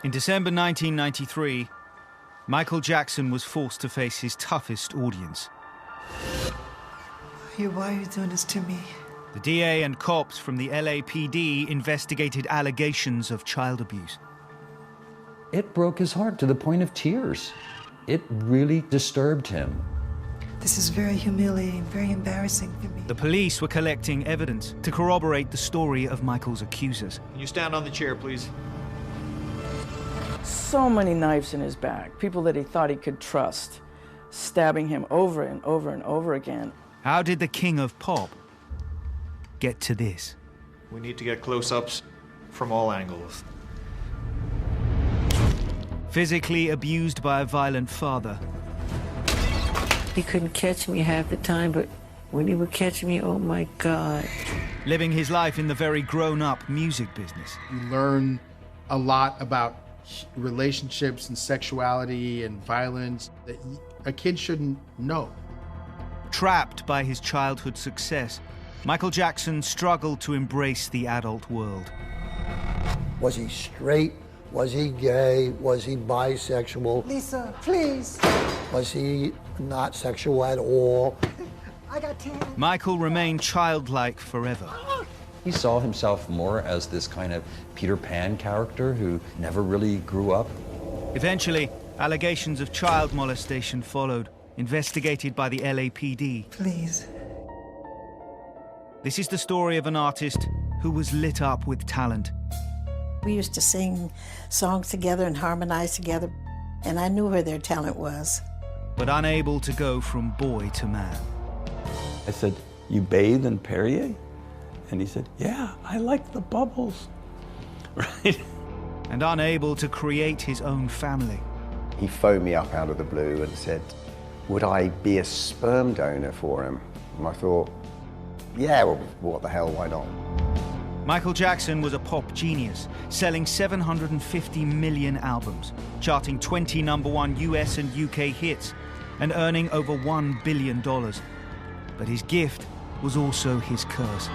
In December 1993, Michael Jackson was forced to face his toughest audience. Why are you doing this to me? The DA and cops from the LAPD investigated allegations of child abuse. It broke his heart to the point of tears. It really disturbed him. This is very humiliating, very embarrassing for me. The police were collecting evidence to corroborate the story of Michael's accusers. Can you stand on the chair, please? So many knives in his back, people that he thought he could trust, stabbing him over and over and over again. How did the king of pop get to this? We need to get close-ups from all angles. Physically abused by a violent father. He couldn't catch me half the time, but when he would catch me, oh my God. Living his life in the very grown-up music business. You learn a lot about relationships and sexuality and violence that a kid shouldn't know. Trapped by his childhood success, Michael Jackson struggled to embrace the adult world. Was he straight? Was he gay? Was he bisexual? Lisa, please. Was he not sexual at all? I got 10. Michael remained childlike forever. He saw himself more as this kind of Peter Pan character who never really grew up. Eventually, allegations of child molestation followed, investigated by the LAPD. Please. This is the story of an artist who was lit up with talent. We used to sing songs together and harmonize together, and I knew where their talent was. But unable to go from boy to man. I said, "You bathe in Perrier?" And he said, "Yeah, I like the bubbles." Right? And unable to create his own family. He phoned me up out of the blue and said, would I be a sperm donor for him? And I thought, yeah, well, what the hell, why not? Michael Jackson was a pop genius, selling 750 million albums, charting 20 #1 US and UK hits, and earning over $1 billion. But his gift was also his curse.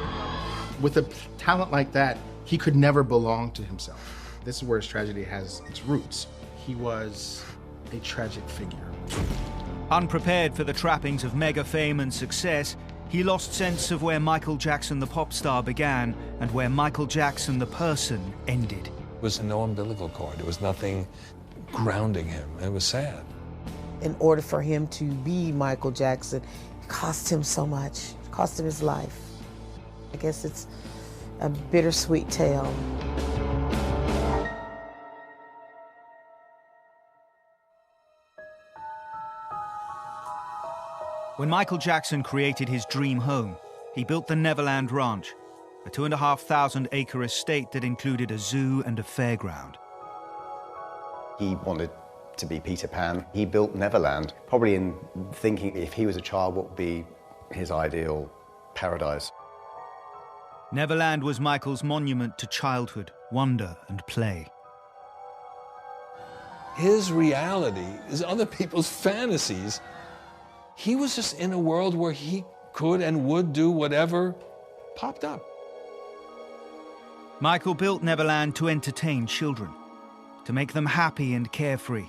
With a talent like that, he could never belong to himself. This is where his tragedy has its roots. He was a tragic figure. Unprepared for the trappings of mega fame and success, he lost sense of where Michael Jackson the pop star began and where Michael Jackson the person ended. There was no umbilical cord. There was nothing grounding him. It was sad. In order for him to be Michael Jackson, it cost him so much. It cost him his life. I guess it's a bittersweet tale. When Michael Jackson created his dream home, he built the Neverland Ranch, a 2,500-acre estate that included a zoo and a fairground. He wanted to be Peter Pan. He built Neverland, probably in thinking if he was a child, what would be his ideal paradise. Neverland was Michael's monument to childhood, wonder, and play. His reality is other people's fantasies. He was just in a world where he could and would do whatever popped up. Michael built Neverland to entertain children, to make them happy and carefree.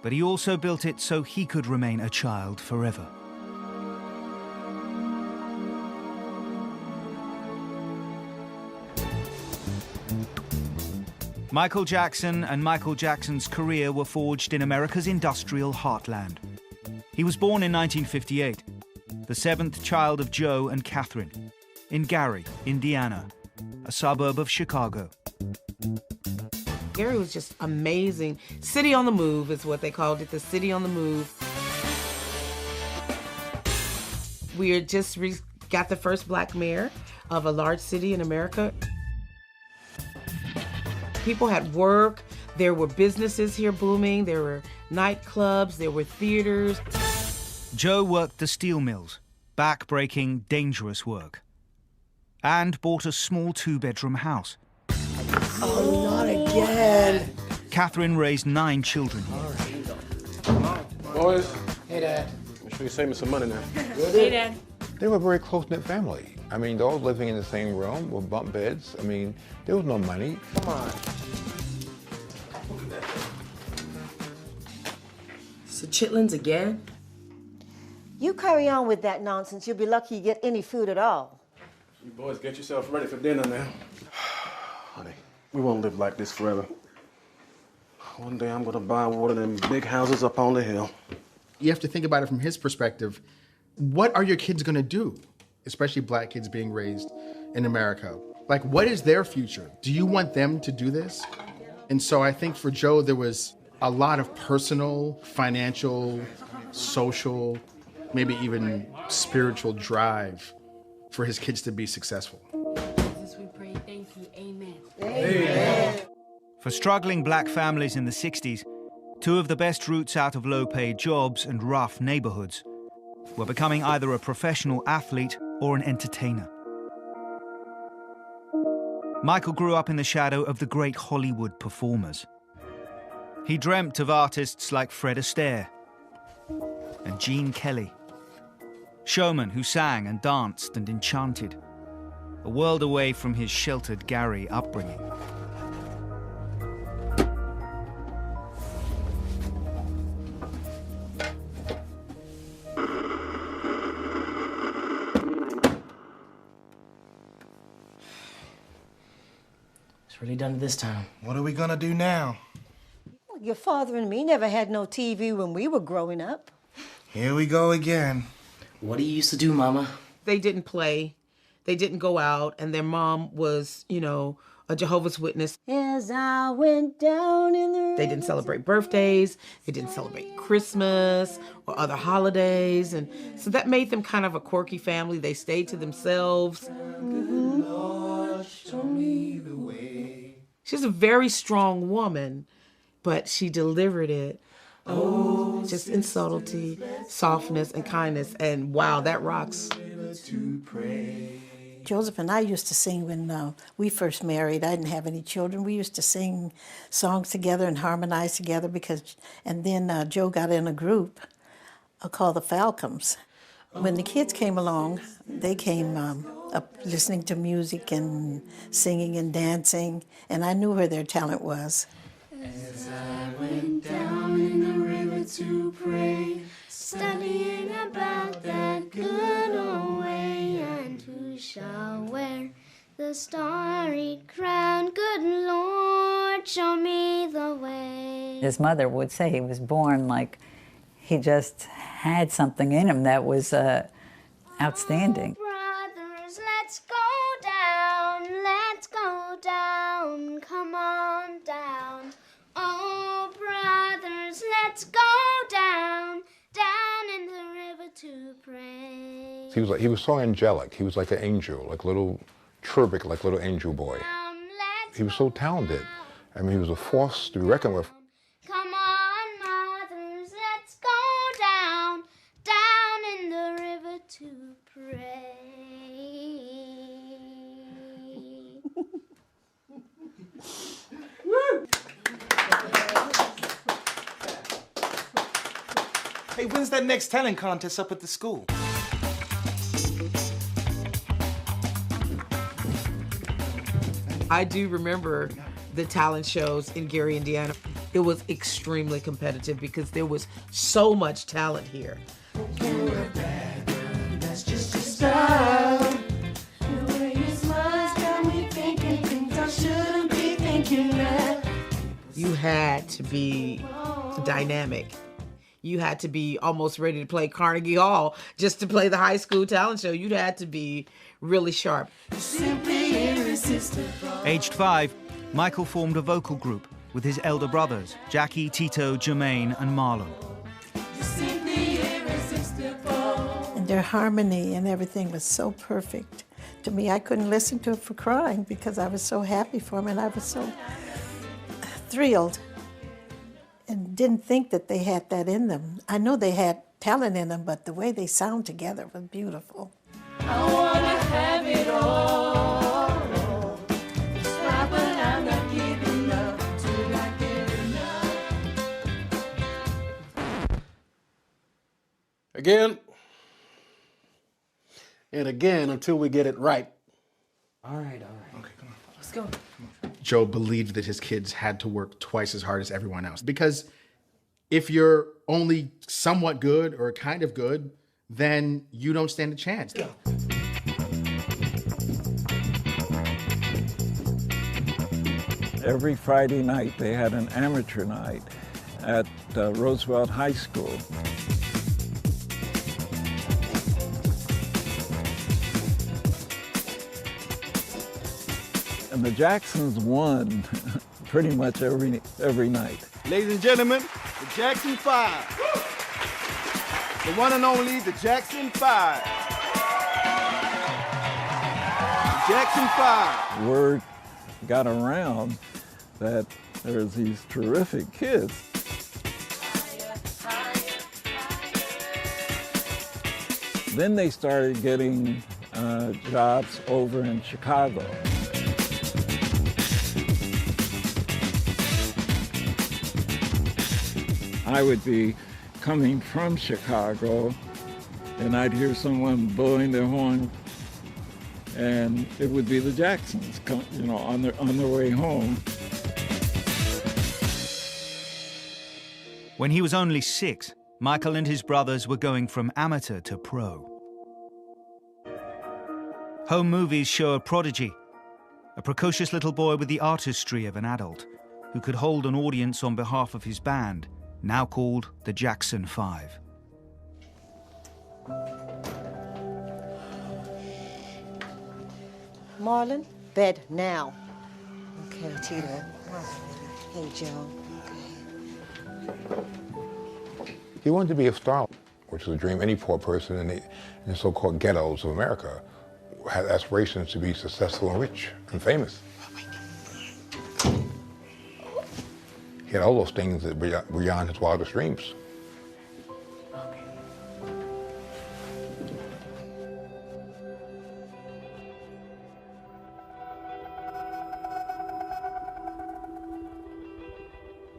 But he also built it so he could remain a child forever. Michael Jackson and Michael Jackson's career were forged in America's industrial heartland. He was born in 1958, the seventh child of Joe and Catherine, in Gary, Indiana, a suburb of Chicago. Gary was just amazing. City on the move is what they called it, the city on the move. We had just got the first black mayor of a large city in America. People had work, there were businesses here booming, there were nightclubs, there were theaters. Joe worked the steel mills, back-breaking, dangerous work, and bought a small two-bedroom house. Oh, not again. Catherine raised 9 children here. Boys. Hey, Dad. Make sure you save me some money now. Hey, Dad. They were a very close-knit family. I mean, they're all living in the same room with bunk beds. I mean, there was no money. Come on. So chitlins again? You carry on with that nonsense, you'll be lucky you get any food at all. You boys get yourself ready for dinner now. Honey, we won't live like this forever. One day I'm gonna buy one of them big houses up on the hill. You have to think about it from his perspective. What are your kids gonna do? Especially black kids being raised in America. Like, what is their future? Do you want them to do this? And so I think for Joe, there was a lot of personal, financial, social, maybe even spiritual drive for his kids to be successful. Jesus, we pray, thank you, amen. Amen. For struggling black families in the 60s, two of the best routes out of low-paid jobs and rough neighborhoods were becoming either a professional athlete or an entertainer. Michael grew up in the shadow of the great Hollywood performers. He dreamt of artists like Fred Astaire and Gene Kelly, showmen who sang and danced and enchanted, a world away from his sheltered Gary upbringing. It's really done it this time. What are we gonna do now? Your father and me never had no TV when we were growing up. Here we go again. What do you used to do, Mama? They didn't play. They didn't go out, and their mom was, you know, a Jehovah's Witness. As I went down in the... They didn't celebrate birthdays. They didn't celebrate Christmas or other holidays. And so that made them kind of a quirky family. They stayed to themselves. Lord, show me the way. She's a very strong woman, but she delivered it just in subtlety, softness, and kindness. And wow, that rocks. Joseph and I used to sing when we first married. I didn't have any children. We used to sing songs together and harmonize together and then Joe got in a group called the Falcons. When the kids came along, they came up listening to music and singing and dancing, and I knew where their talent was. As I went down in the river to pray, studying about that good old way, and who shall wear the starry crown? Good Lord, show me the way. His mother would say he was born like he just had something in him that was outstanding. Brothers, let's go down, come on down. Oh, brothers, let's go down in the river to pray. He was so angelic. He was like an angel, like a little cherubic, like a little angel boy. He was so talented. I mean, he was a force to be reckoned with. Come on, mothers, let's go down in the river to pray. Hey, when's that next talent contest up at the school? I do remember the talent shows in Gary, Indiana. It was extremely competitive because there was so much talent here. That's just your style. The way you smile got me thinking things I shouldn't be thinking that. You had to be dynamic. You had to be almost ready to play Carnegie Hall just to play the high school talent show. You'd had to be really sharp. Simply irresistible. Aged 5, Michael formed a vocal group with his elder brothers, Jackie, Tito, Jermaine, and Marlon. Simply irresistible. And their harmony and everything was so perfect. To me, I couldn't listen to it for crying because I was so happy for them and I was so thrilled and didn't think that they had that in them. I know they had talent in them, but the way they sound together was beautiful. I wanna have it all. It's right, but I'm not giving up till I get enough. Again. And again until we get it right. All right. Okay, come on. Let's go. Joe believed that his kids had to work twice as hard as everyone else because If you're only somewhat good or kind of good, then you don't stand a chance. Every Friday night, they had an amateur night at Roosevelt High School. And the Jacksons won pretty much every night. Ladies and gentlemen, the Jackson 5. The one and only, the Jackson 5. The Jackson 5. Word got around that there's these terrific kids. Then they started getting jobs over in Chicago. I would be coming from Chicago and I'd hear someone blowing their horn, and it would be the Jacksons, you know, on their way home. When he was only 6, Michael and his brothers were going from amateur to pro. Home movies show a prodigy, a precocious little boy with the artistry of an adult, who could hold an audience on behalf of his band, now called the Jackson 5. Marlon, bed now. Okay, Tito. Hey, Joe. He wanted to be a star, which was a dream any poor person in the so-called ghettos of America had aspirations to be successful and rich and famous. He had all those things that were beyond his wildest dreams.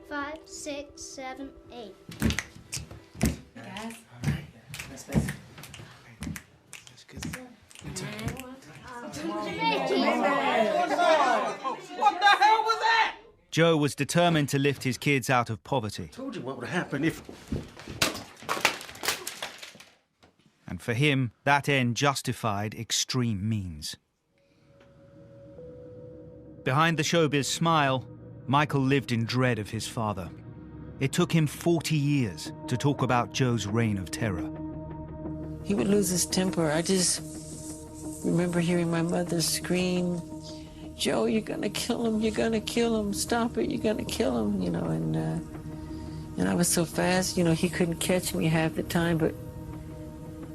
Five, 6, 7, 8. Guys. What the hell was that? Joe was determined to lift his kids out of poverty. Told you what would happen if... And for him, that end justified extreme means. Behind the showbiz smile, Michael lived in dread of his father. It took him 40 years to talk about Joe's reign of terror. He would lose his temper. I just remember hearing my mother scream, "Joe, you're gonna kill him, you're gonna kill him, stop it, you're gonna kill him," you know, and I was so fast, you know, he couldn't catch me half the time, but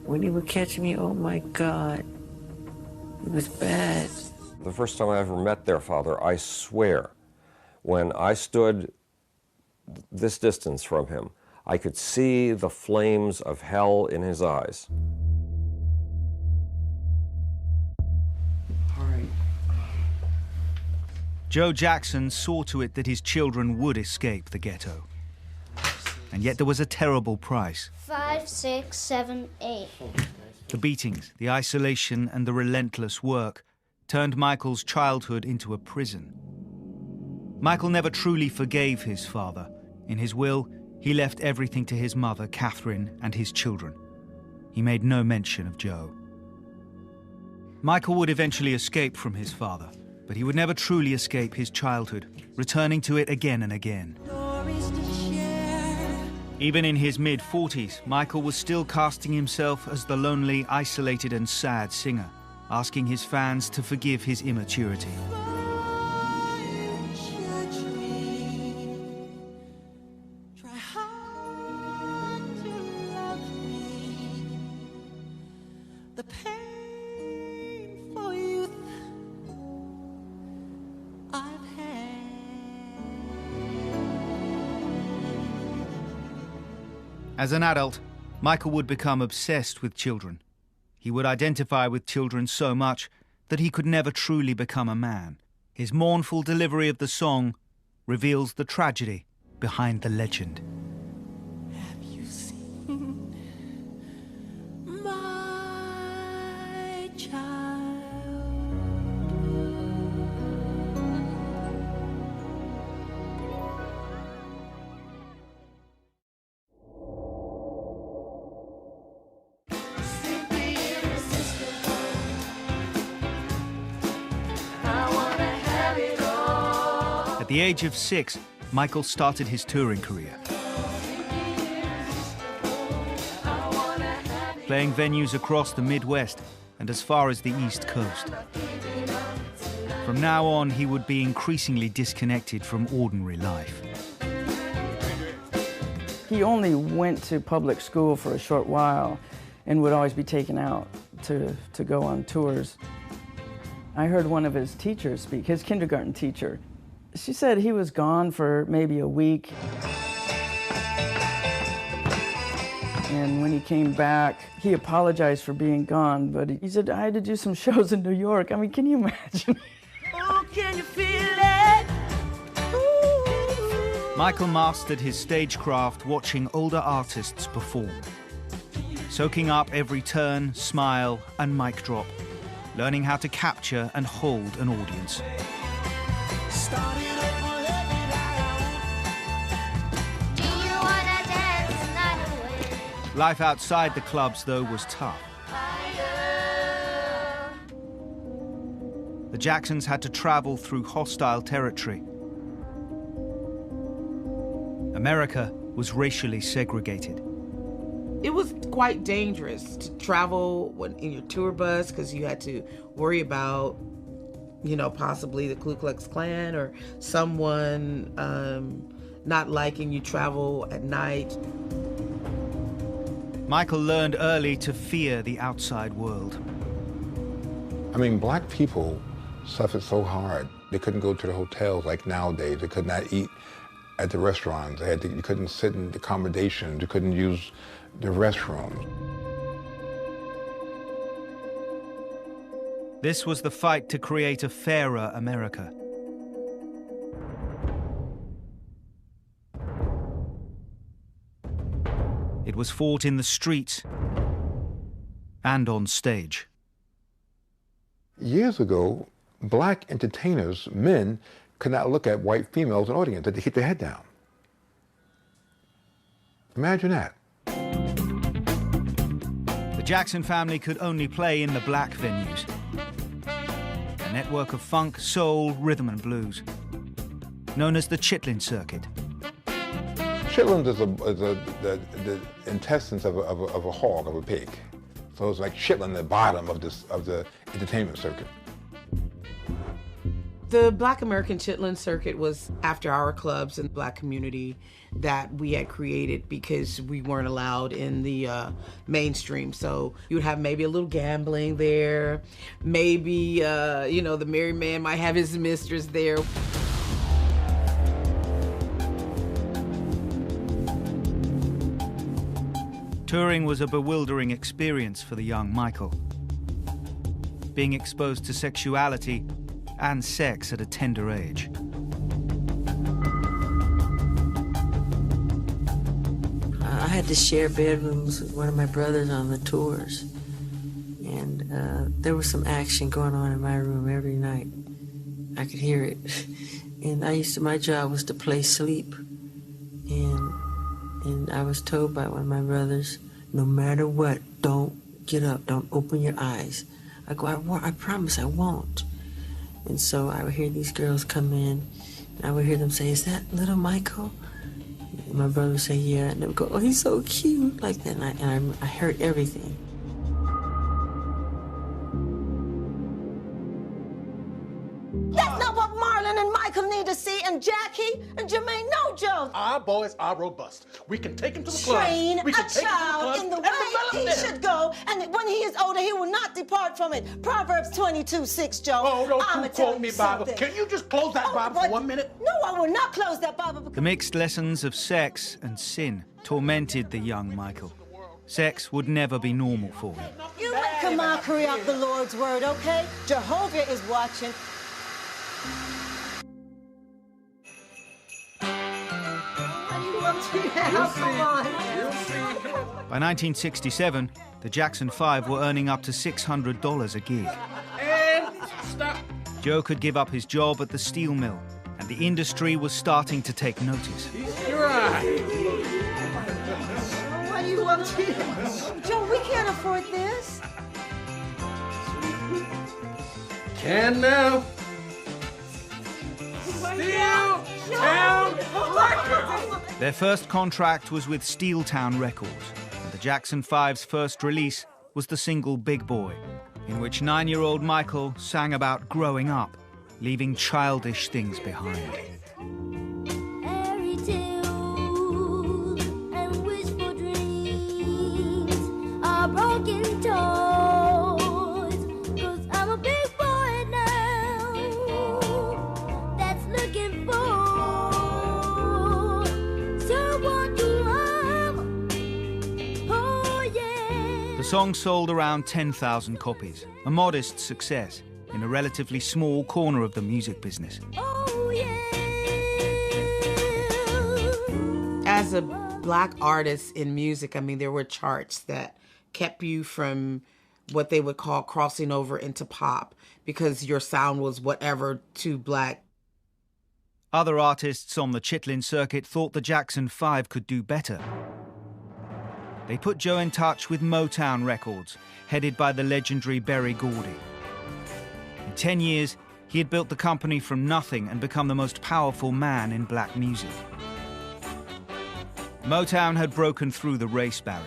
when he would catch me, oh my God, it was bad. The first time I ever met their father, I swear, when I stood this distance from him, I could see the flames of hell in his eyes. Joe Jackson saw to it that his children would escape the ghetto. And yet there was a terrible price. 5, 6, 7, 8. The beatings, the isolation, and the relentless work turned Michael's childhood into a prison. Michael never truly forgave his father. In his will, he left everything to his mother, Catherine, and his children. He made no mention of Joe. Michael would eventually escape from his father, but he would never truly escape his childhood, returning to it again and again. Even in his mid-40s, Michael was still casting himself as the lonely, isolated and sad singer, asking his fans to forgive his immaturity. As an adult, Michael would become obsessed with children. He would identify with children so much that he could never truly become a man. His mournful delivery of the song reveals the tragedy behind the legend. At the age of 6, Michael started his touring career, playing venues across the Midwest and as far as the East Coast. From now on, he would be increasingly disconnected from ordinary life. He only went to public school for a short while and would always be taken out to go on tours. I heard one of his teachers speak, his kindergarten teacher. She said he was gone for maybe a week. And when he came back, he apologized for being gone, but he said, I had to do some shows in New York. I mean, can you imagine? Oh, can you feel it? Michael mastered his stagecraft watching older artists perform, soaking up every turn, smile, and mic drop, learning how to capture and hold an audience. Life outside the clubs, though, was tough. The Jacksons had to travel through hostile territory. America was racially segregated. It was quite dangerous to travel in your tour bus because you had to worry about, you know, possibly the Ku Klux Klan or someone not liking you travel at night. Michael learned early to fear the outside world. I mean, black people suffered so hard. They couldn't go to the hotels like nowadays. They could not eat at the restaurants. You couldn't sit in the accommodations. You couldn't use the restrooms. This was the fight to create a fairer America. It was fought in the streets and on stage. Years ago, black entertainers, men, could not look at white females in the audience. They keep their head down. Imagine that. The Jackson family could only play in the black venues. A network of funk, soul, rhythm and blues, known as the Chitlin Circuit. Chitlins is the intestines of a hog, of a pig. So it's like chitlin, the bottom of the entertainment circuit. The Black American Chitlin Circuit was after-hour clubs in the black community that we had created because we weren't allowed in the mainstream. So you would have maybe a little gambling there, maybe, you know, the married man might have his mistress there. Touring was a bewildering experience for the young Michael. Being exposed to sexuality and sex at a tender age. I had to share bedrooms with one of my brothers on the tours. And there was some action going on in my room every night. I could hear it. And my job was to play sleep. And I was told by one of my brothers, no matter what, don't get up, don't open your eyes. I go, I promise I won't. And so I would hear these girls come in, and I would hear them say, is that little Michael? And my brother would say, yeah. And they would go, oh, he's so cute, like that. And I heard everything. That's not what Marlon and Michael need to see, and Jackie and Jermaine know Joe. Our boys are robust. We can take him to the club. Train a child in the way he should go, and when he is older, he will not depart from it. Proverbs 22:6, Joe. Oh, don't I'ma you tell quote me Bible. something. Can you just close that Bible for 1 minute? No, I will not close that Bible. The mixed lessons of sex and sin tormented the young Michael. Sex would never be normal for him. You make a mockery of the Lord's word, okay? Jehovah is watching. By 1967, the Jackson 5 were earning up to $600 a gig. And stop. Joe could give up his job at the steel mill, and the industry was starting to take notice. You're right. Why are you up here? Joe, we can't afford this. Can now. Steel. Town Records! Their first contract was with Steeltown Records, and the Jackson 5's first release was the single Big Boy, in which 9-year-old Michael sang about growing up, leaving childish things behind. Fairy tales and wishful dreams are broken toys, 'cause I'm a big boy now that's looking for someone to love. Oh yeah. The song sold around 10,000 copies, a modest success in a relatively small corner of the music business. As a black artist in music, I mean, there were charts that kept you from what they would call crossing over into pop because your sound was whatever to black. Other artists on the Chitlin circuit thought the Jackson 5 could do better. They put Joe in touch with Motown Records, headed by the legendary Berry Gordy. In 10 years, he had built the company from nothing and become the most powerful man in black music. Motown had broken through the race barrier.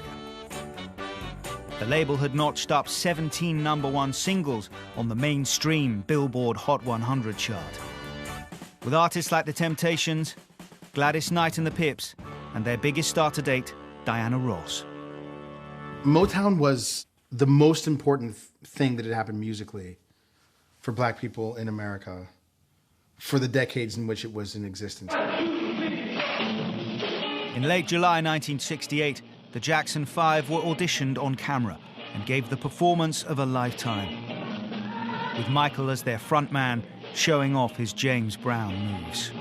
The label had notched up 17 #1 singles on the mainstream Billboard Hot 100 chart. With artists like The Temptations, Gladys Knight and the Pips, and their biggest star to date, Diana Ross. Motown was the most important thing that had happened musically for black people in America for the decades in which it was in existence. In late July 1968, the Jackson 5 were auditioned on camera and gave the performance of a lifetime, with Michael as their frontman showing off his James Brown moves.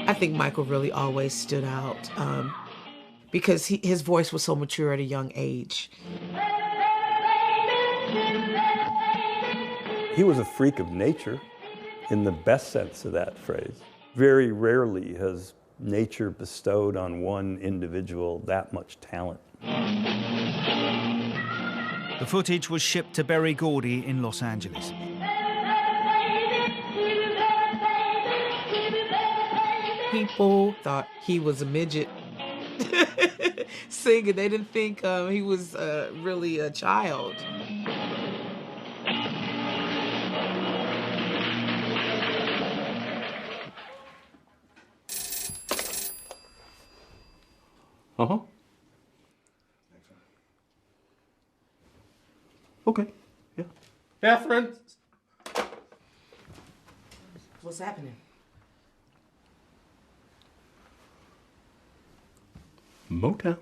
I think Michael really always stood out because his voice was so mature at a young age. He was a freak of nature in the best sense of that phrase. Very rarely has nature bestowed on one individual that much talent. The footage was shipped to Berry Gordy in Los Angeles. People thought he was a midget singing. They didn't think he was really a child. Uh-huh. Okay, yeah. Catherine! What's happening? Motown.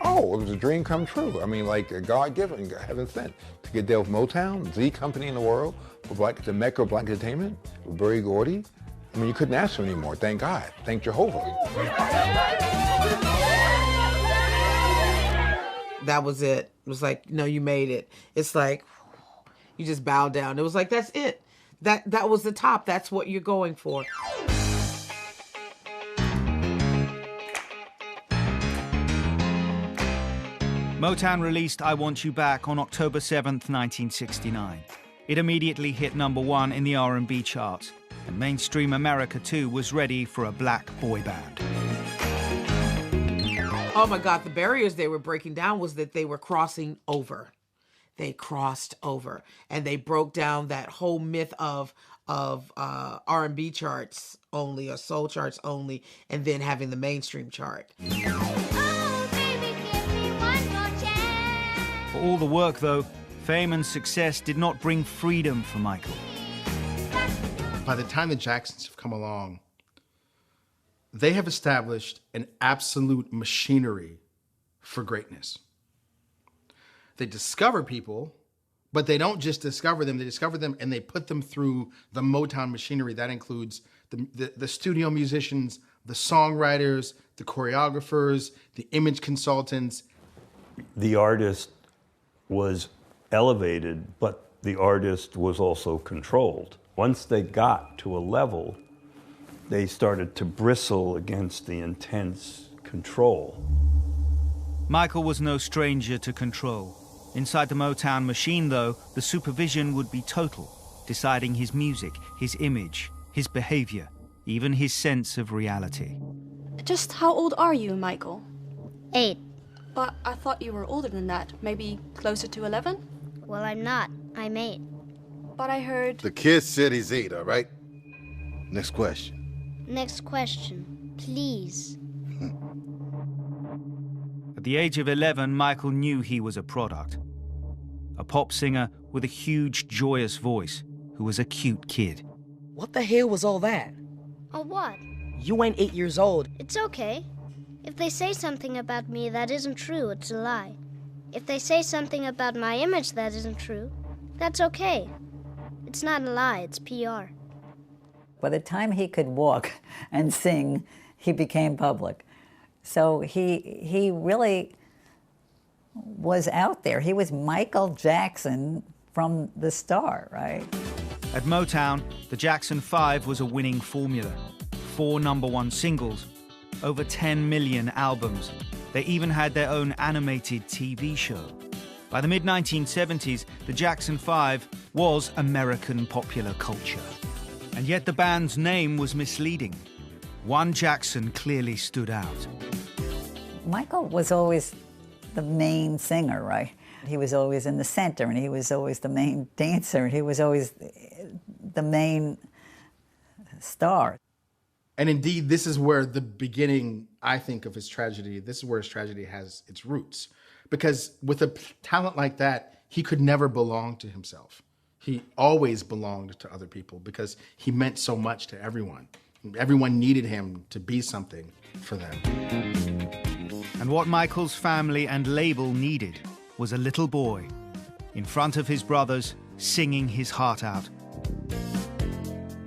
Oh, it was a dream come true. I mean, like God-given, heaven sent. To get there with Motown, the company in the world, with like the Mecca of Black Entertainment, with Berry Gordy. I mean, you couldn't ask for any more. Thank God. Thank Jehovah. That was it. It was like, no, you made it. It's like, you just bowed down. It was like, that's it. That was the top. That's what you're going for. Motown released I Want You Back on October 7th, 1969. It immediately hit #1 in the R&B charts, and mainstream America too was ready for a black boy band. Oh my God, the barriers they were breaking down was that they were crossing over. They crossed over, and they broke down that whole myth of R&B charts only, or soul charts only, and then having the mainstream chart. For all the work, though, fame and success did not bring freedom for Michael. By the time the Jacksons have come along, they have established an absolute machinery for greatness. They discover people, but they don't just discover them. They discover them and they put them through the Motown machinery. That includes the studio musicians, the songwriters, the choreographers, the image consultants. The artist was elevated, but the artist was also controlled. Once they got to a level, they started to bristle against the intense control. Michael was no stranger to control. Inside the Motown machine, though, the supervision would be total, deciding his music, his image, his behavior, even his sense of reality. Just how old are you, Michael? 8. But I thought you were older than that, maybe closer to 11? Well, I'm not. I'm 8. But I heard... The kid said he's 8, all right? Next question. Next question, please. At the age of 11, Michael knew he was a product. A pop singer with a huge, joyous voice who was a cute kid. What the hell was all that? Oh, what? You ain't 8 years old. It's okay. If they say something about me that isn't true, it's a lie. If they say something about my image that isn't true, that's okay. It's not a lie, it's PR. By the time he could walk and sing, he became public. So he really was out there. He was Michael Jackson from the start, right? At Motown, the Jackson 5 was a winning formula. 4 #1 singles, over 10 million albums. They even had their own animated TV show. By the mid-1970s, the Jackson 5 was American popular culture. And yet the band's name was misleading. One Jackson clearly stood out. Michael was always the main singer, right? He was always in the center, and he was always the main dancer, and he was always the main star. And indeed, this is where the beginning, I think, of his tragedy, this is where his tragedy has its roots. Because with a talent like that, he could never belong to himself. He always belonged to other people because he meant so much to everyone. Everyone needed him to be something for them. And what Michael's family and label needed was a little boy in front of his brothers singing his heart out.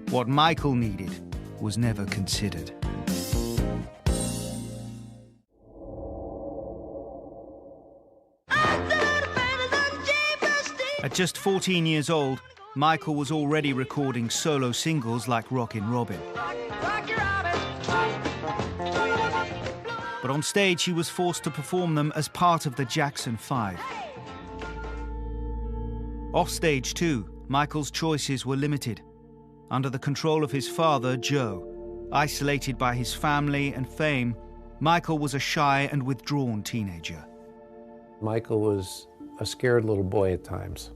What Michael needed was never considered. At just 14 years old, Michael was already recording solo singles like Rockin' Robin. But on stage, he was forced to perform them as part of the Jackson 5. Off stage, too, Michael's choices were limited. Under the control of his father, Joe, isolated by his family and fame, Michael was a shy and withdrawn teenager. Michael was a scared little boy at times.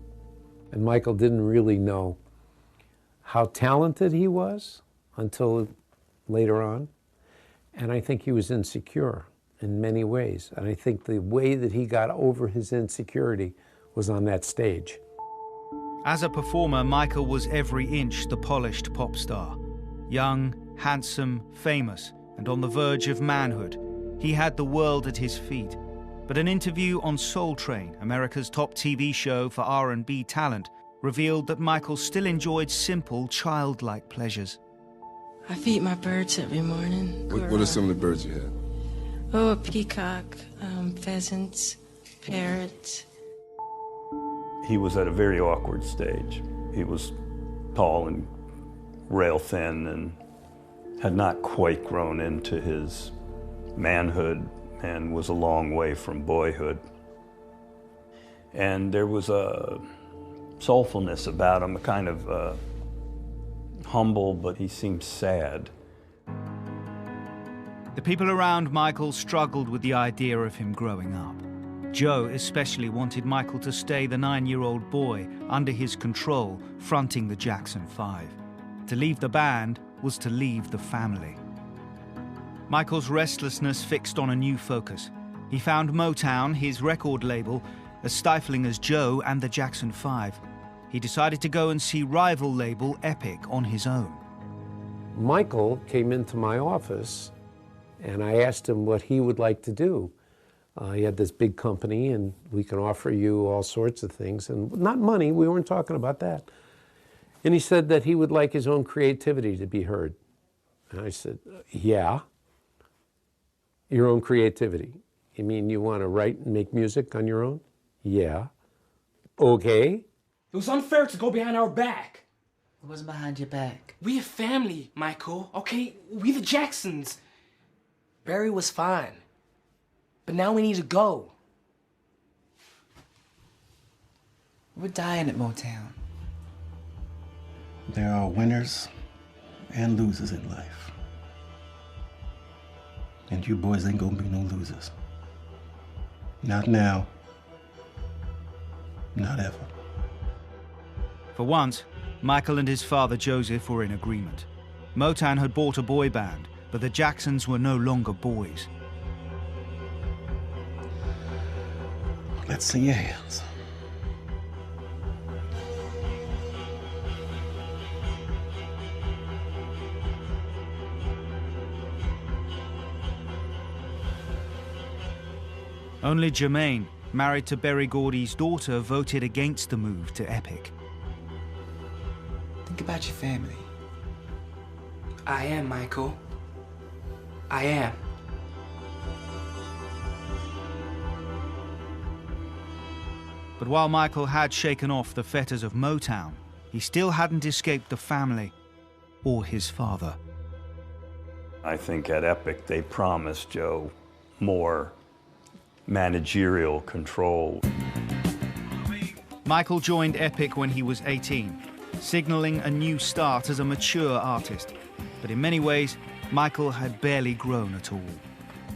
And Michael didn't really know how talented he was until later on. And I think he was insecure in many ways. And I think the way that he got over his insecurity was on that stage. As a performer, Michael was every inch the polished pop star. Young, handsome, famous, and on the verge of manhood. He had the world at his feet. But an interview on Soul Train, America's top TV show for R&B talent, revealed that Michael still enjoyed simple, childlike pleasures. I feed my birds every morning. What are some of the birds you have? Oh, a peacock, pheasants, parrots. He was at a very awkward stage. He was tall and rail thin and had not quite grown into his manhood and was a long way from boyhood. And there was a soulfulness about him, a kind of humble, but he seemed sad. The people around Michael struggled with the idea of him growing up. Joe especially wanted Michael to stay the 9-year-old boy under his control, fronting the Jackson 5. To leave the band was to leave the family. Michael's restlessness fixed on a new focus. He found Motown, his record label, as stifling as Joe and the Jackson 5. He decided to go and see rival label Epic on his own. Michael came into my office and I asked him what he would like to do. He had this big company and we can offer you all sorts of things, and not money, we weren't talking about that. And he said that he would like his own creativity to be heard. And I said, yeah. Your own creativity. You mean you want to write and make music on your own? Yeah. Okay. It was unfair to go behind our back. It wasn't behind your back. We a family, Michael, okay? We the Jacksons. Barry was fine. But now we need to go. We're dying at Motown. There are winners and losers in life. And you boys ain't gonna be no losers. Not now. Not ever. For once, Michael and his father Joseph were in agreement. Motown had bought a boy band, but the Jacksons were no longer boys. Let's see your hands. Only Jermaine, married to Berry Gordy's daughter, voted against the move to Epic. Think about your family. I am, Michael. I am. But while Michael had shaken off the fetters of Motown, he still hadn't escaped the family or his father. I think at Epic they promised Joe more managerial control. Michael joined Epic when he was 18, signaling a new start as a mature artist. But in many ways, Michael had barely grown at all.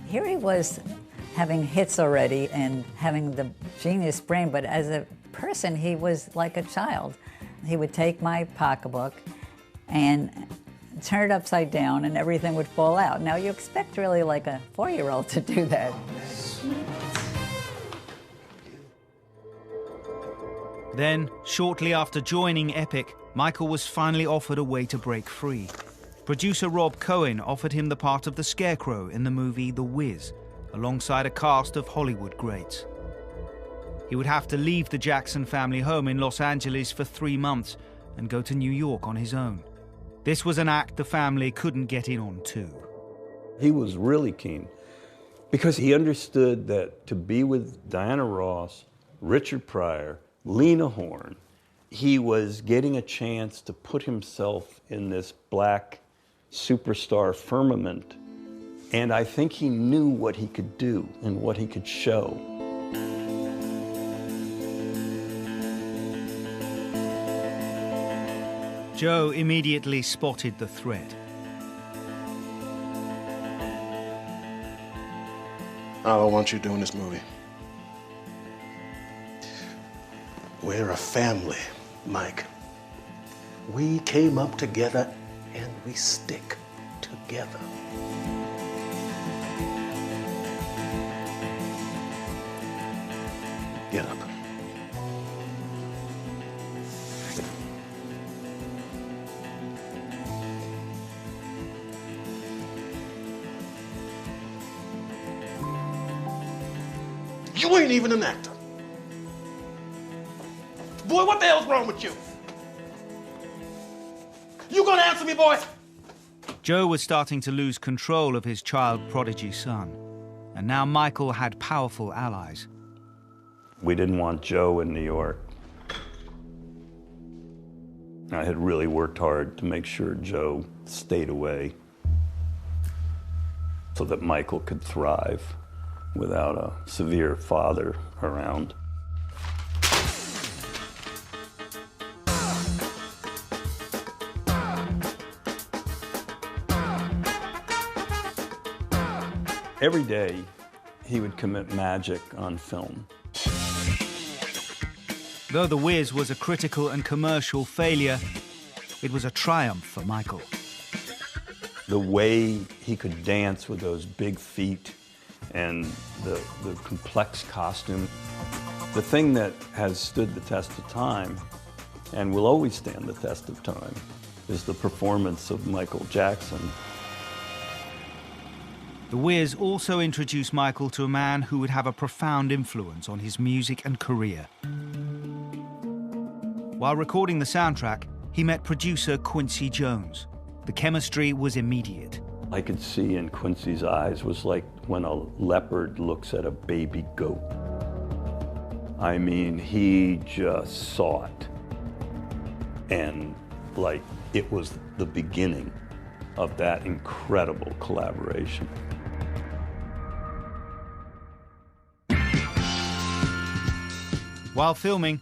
Here he was having hits already and having the genius brain, but as a person, he was like a child. He would take my pocketbook and turn it upside down and everything would fall out. Now you expect really like a 4-year-old to do that. Then, shortly after joining Epic, Michael was finally offered a way to break free. Producer Rob Cohen offered him the part of the Scarecrow in the movie The Wiz, alongside a cast of Hollywood greats. He would have to leave the Jackson family home in Los Angeles for 3 months and go to New York on his own. This was an act the family couldn't get in on too. He was really keen because he understood that to be with Diana Ross, Richard Pryor, Lena Horne, he was getting a chance to put himself in this black superstar firmament. And I think he knew what he could do and what he could show. Joe immediately spotted the threat. I don't want you doing this movie. We're a family, Mike. We came up together and we stick together. Get up. You ain't even an actor. Boy, what the hell's wrong with you? You gonna answer me, boy? Joe was starting to lose control of his child prodigy son, and now Michael had powerful allies. We didn't want Joe in New York. I had really worked hard to make sure Joe stayed away so that Michael could thrive without a severe father around. Every day, he would commit magic on film. Though The Wiz was a critical and commercial failure, it was a triumph for Michael. The way he could dance with those big feet and the complex costume. The thing that has stood the test of time and will always stand the test of time is the performance of Michael Jackson. The Wiz also introduced Michael to a man who would have a profound influence on his music and career. While recording the soundtrack, he met producer Quincy Jones. The chemistry was immediate. I could see in Quincy's eyes was like when a leopard looks at a baby goat. I mean, he just saw it. And like it was the beginning of that incredible collaboration. While filming,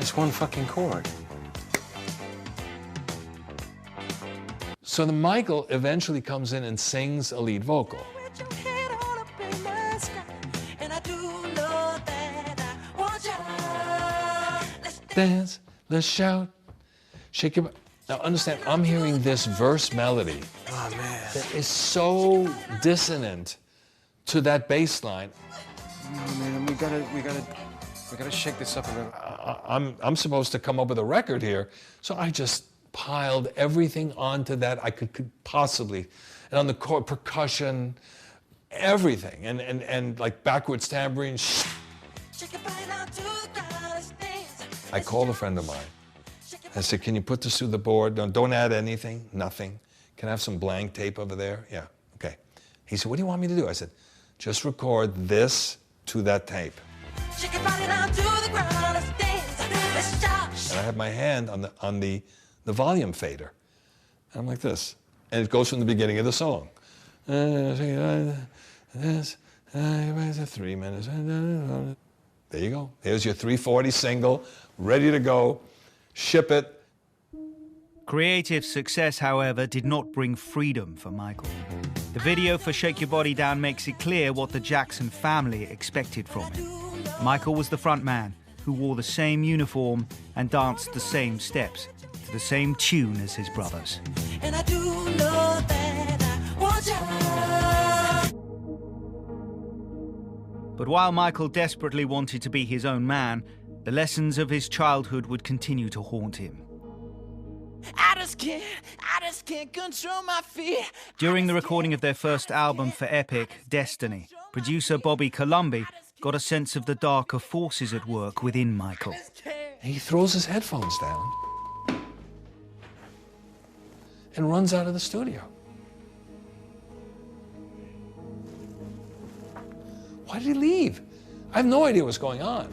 It's one fucking chord. So the Michael eventually comes in and sings a lead vocal. Dance, let's shout, shake your body. Now understand, I'm hearing this verse melody that is so dissonant to that bass line. Oh, man, we gotta shake this up a little. I'm supposed to come up with a record here, so I just piled everything onto that I could possibly, and on the chord, percussion, everything, and like backwards tambourine. I called a friend of mine. I said, can you put this through the board? Don't add anything, nothing. Can I have some blank tape over there? Yeah, okay. He said, what do you want me to do? I said, just record this to that tape. And I have my hand on the volume fader. And I'm like this. And it goes from the beginning of the song. 3 minutes. There you go. There's your 340 single, ready to go. Ship it. Creative success, however, did not bring freedom for Michael. The video for Shake Your Body Down makes it clear what the Jackson family expected from him. Michael was the front man who wore the same uniform and danced the same steps to the same tune as his brothers. And I do know that I want you. But while Michael desperately wanted to be his own man, the lessons of his childhood would continue to haunt him. I just can't control my fear. During the recording of their first album for Epic, Destiny, producer Bobby Columbi got a sense of the darker forces at work within Michael. He throws his headphones down and runs out of the studio. Why did he leave? I have no idea what's going on.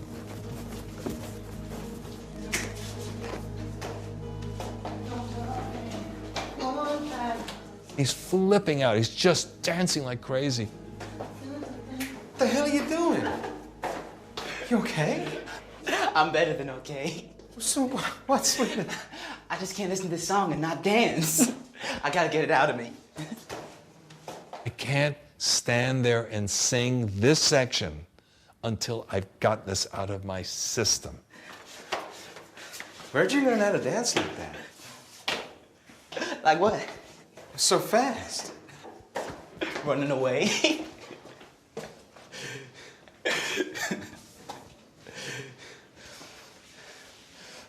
He's flipping out. He's just dancing like crazy. What the hell are you doing? You okay? I'm better than okay. So what's with it? I just can't listen to this song and not dance. I gotta get it out of me. I can't stand there and sing this section until I've got this out of my system. Where'd you learn how to dance like that? Like what? So fast. Running away.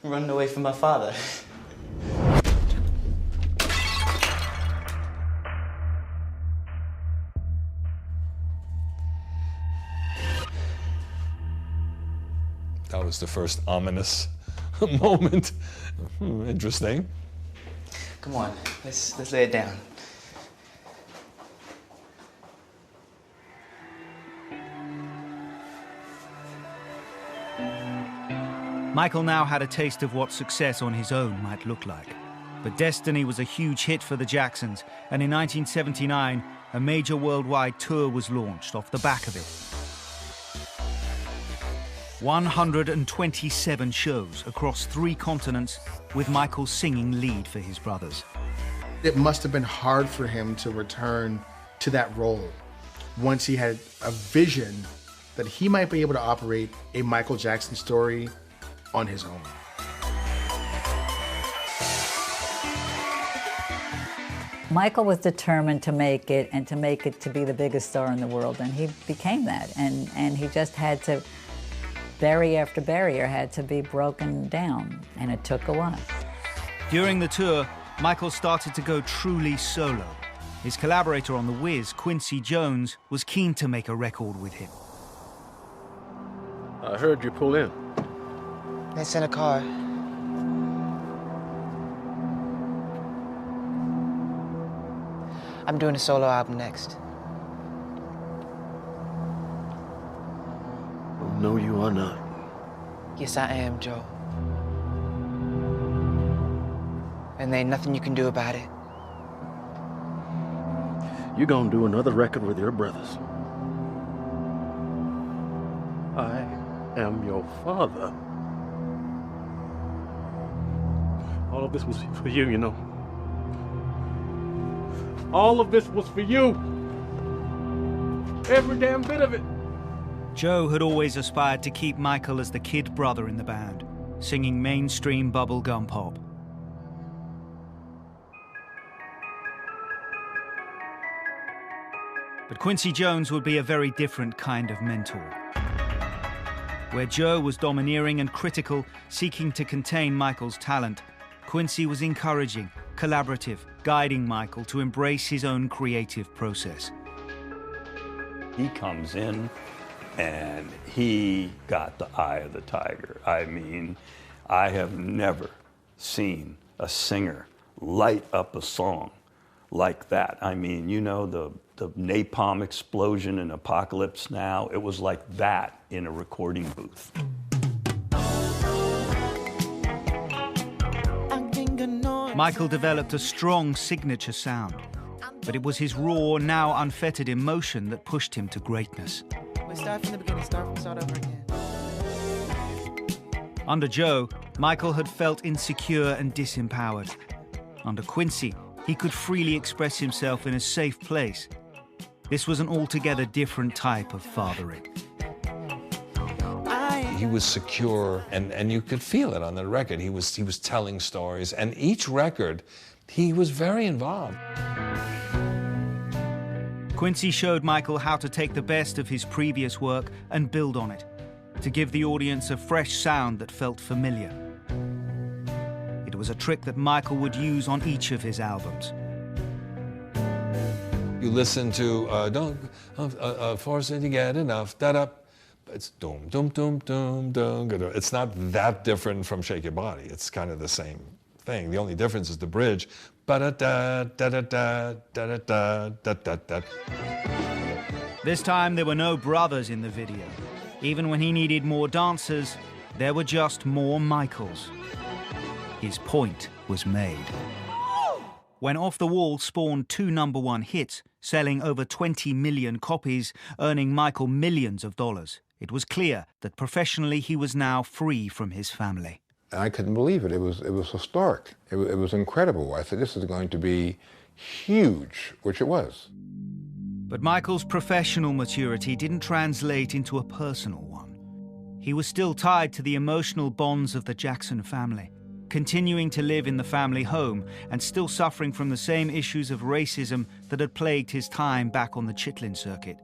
Running away from my father. That was the first ominous moment. Interesting. Come on, let's lay it down. Michael now had a taste of what success on his own might look like. But Destiny was a huge hit for the Jacksons, and in 1979, a major worldwide tour was launched off the back of it. 127 shows across 3 continents, with Michael singing lead for his brothers. It must have been hard for him to return to that role once he had a vision that he might be able to operate a Michael Jackson story on his own. Michael was determined to make it and to make it to be the biggest star in the world, and he became that. And he just had to, barrier after barrier had to be broken down, and it took a while. During the tour, Michael started to go truly solo. His collaborator on The Wiz, Quincy Jones, was keen to make a record with him. I heard you pull in. They sent a car. I'm doing a solo album next. Oh, no, you are not. Yes, I am, Joe. And there ain't nothing you can do about it. You're gonna do another record with your brothers. I am your father. All of this was for you, you know. All of this was for you. Every damn bit of it. Joe had always aspired to keep Michael as the kid brother in the band, singing mainstream bubblegum pop. But Quincy Jones would be a very different kind of mentor. Where Joe was domineering and critical, seeking to contain Michael's talent, Quincy was encouraging, collaborative, guiding Michael to embrace his own creative process. He comes in and he got the eye of the tiger. I mean, I have never seen a singer light up a song like that. I mean, you know, the napalm explosion in Apocalypse Now, it was like that in a recording booth. Michael developed a strong signature sound, but it was his raw, now unfettered emotion that pushed him to greatness. We start from the beginning, start over again. Under Joe, Michael had felt insecure and disempowered. Under Quincy, he could freely express himself in a safe place. This was an altogether different type of fathering. He was secure, and you could feel it on the record. He was telling stories, and each record, he was very involved. Quincy showed Michael how to take the best of his previous work and build on it, to give the audience a fresh sound that felt familiar. It was a trick that Michael would use on each of his albums. You listen to don't force it to get enough, da-da. It's dum dum dum dum dum. It's not that different from Shake Your Body. It's kind of the same thing. The only difference is the bridge. Ba-da-da, da-da-da, da-da-da, da-da-da. This time there were no brothers in the video. Even when he needed more dancers, there were just more Michaels. His point was made. When Off the Wall spawned 2 #1 hits, selling over 20 million copies, earning Michael millions of dollars, it was clear that professionally he was now free from his family. I couldn't believe it. It was historic. It was incredible. I said, this is going to be huge, which it was. But Michael's professional maturity didn't translate into a personal one. He was still tied to the emotional bonds of the Jackson family, continuing to live in the family home and still suffering from the same issues of racism that had plagued his time back on the Chitlin circuit.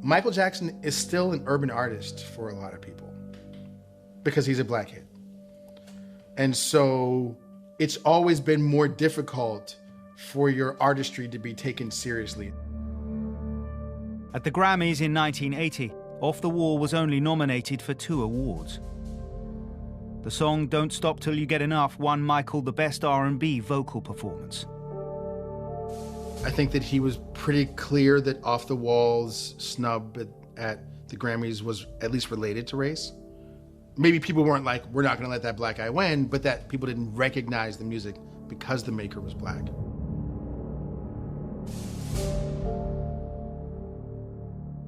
Michael Jackson is still an urban artist for a lot of people because he's a black kid. And so it's always been more difficult for your artistry to be taken seriously. At the Grammys in 1980, Off the Wall was only nominated for 2 awards. The song Don't Stop Till You Get Enough won Michael the Best R&B Vocal Performance. I think that he was pretty clear that Off the Wall's snub at the Grammys was at least related to race. Maybe people weren't like, we're not gonna let that black guy win, but that people didn't recognize the music because the maker was black.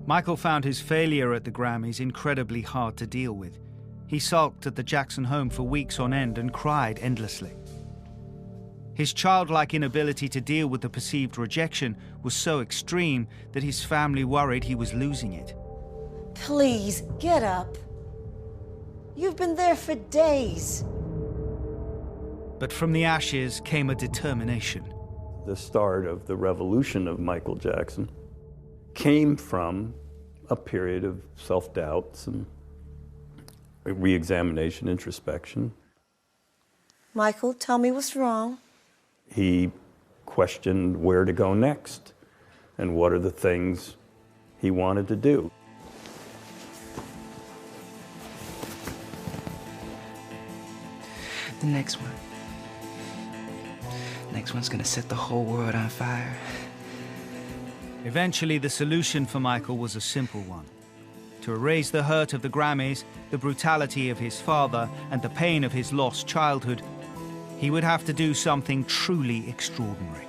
Michael found his failure at the Grammys incredibly hard to deal with. He sulked at the Jackson home for weeks on end and cried endlessly. His childlike inability to deal with the perceived rejection was so extreme that his family worried he was losing it. Please, get up. You've been there for days. But from the ashes came a determination. The start of the revolution of Michael Jackson came from a period of self-doubts and re-examination, introspection. Michael, tell me what's wrong. He questioned where to go next and what are the things he wanted to do. The next one. Next one's gonna set the whole world on fire. Eventually, the solution for Michael was a simple one. To erase the hurt of the Grammys, the brutality of his father, and the pain of his lost childhood, he would have to do something truly extraordinary.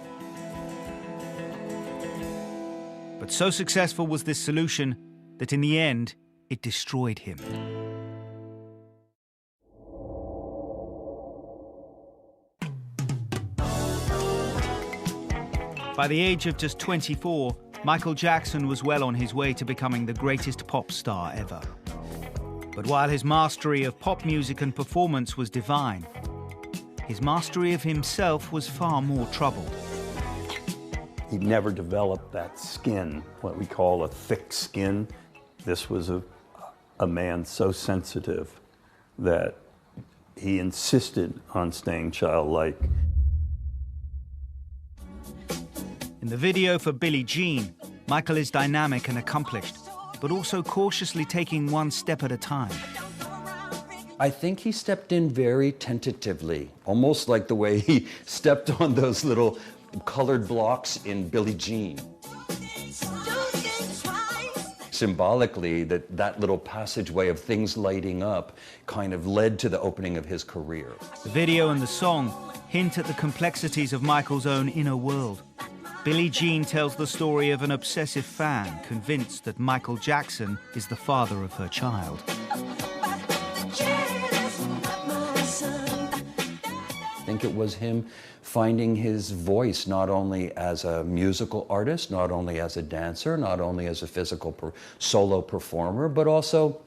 But so successful was this solution that in the end, it destroyed him. By the age of just 24, Michael Jackson was well on his way to becoming the greatest pop star ever. But while his mastery of pop music and performance was divine, his mastery of himself was far more troubled. He never developed that skin, what we call a thick skin. This was a man so sensitive that he insisted on staying childlike. In the video for Billie Jean, Michael is dynamic and accomplished, but also cautiously taking one step at a time. I think he stepped in very tentatively, almost like the way he stepped on those little colored blocks in Billie Jean. Symbolically, that little passageway of things lighting up kind of led to the opening of his career. The video and the song hint at the complexities of Michael's own inner world. Billie Jean tells the story of an obsessive fan convinced that Michael Jackson is the father of her child. I think it was him finding his voice not only as a musical artist, not only as a dancer, not only as a physical solo performer, but also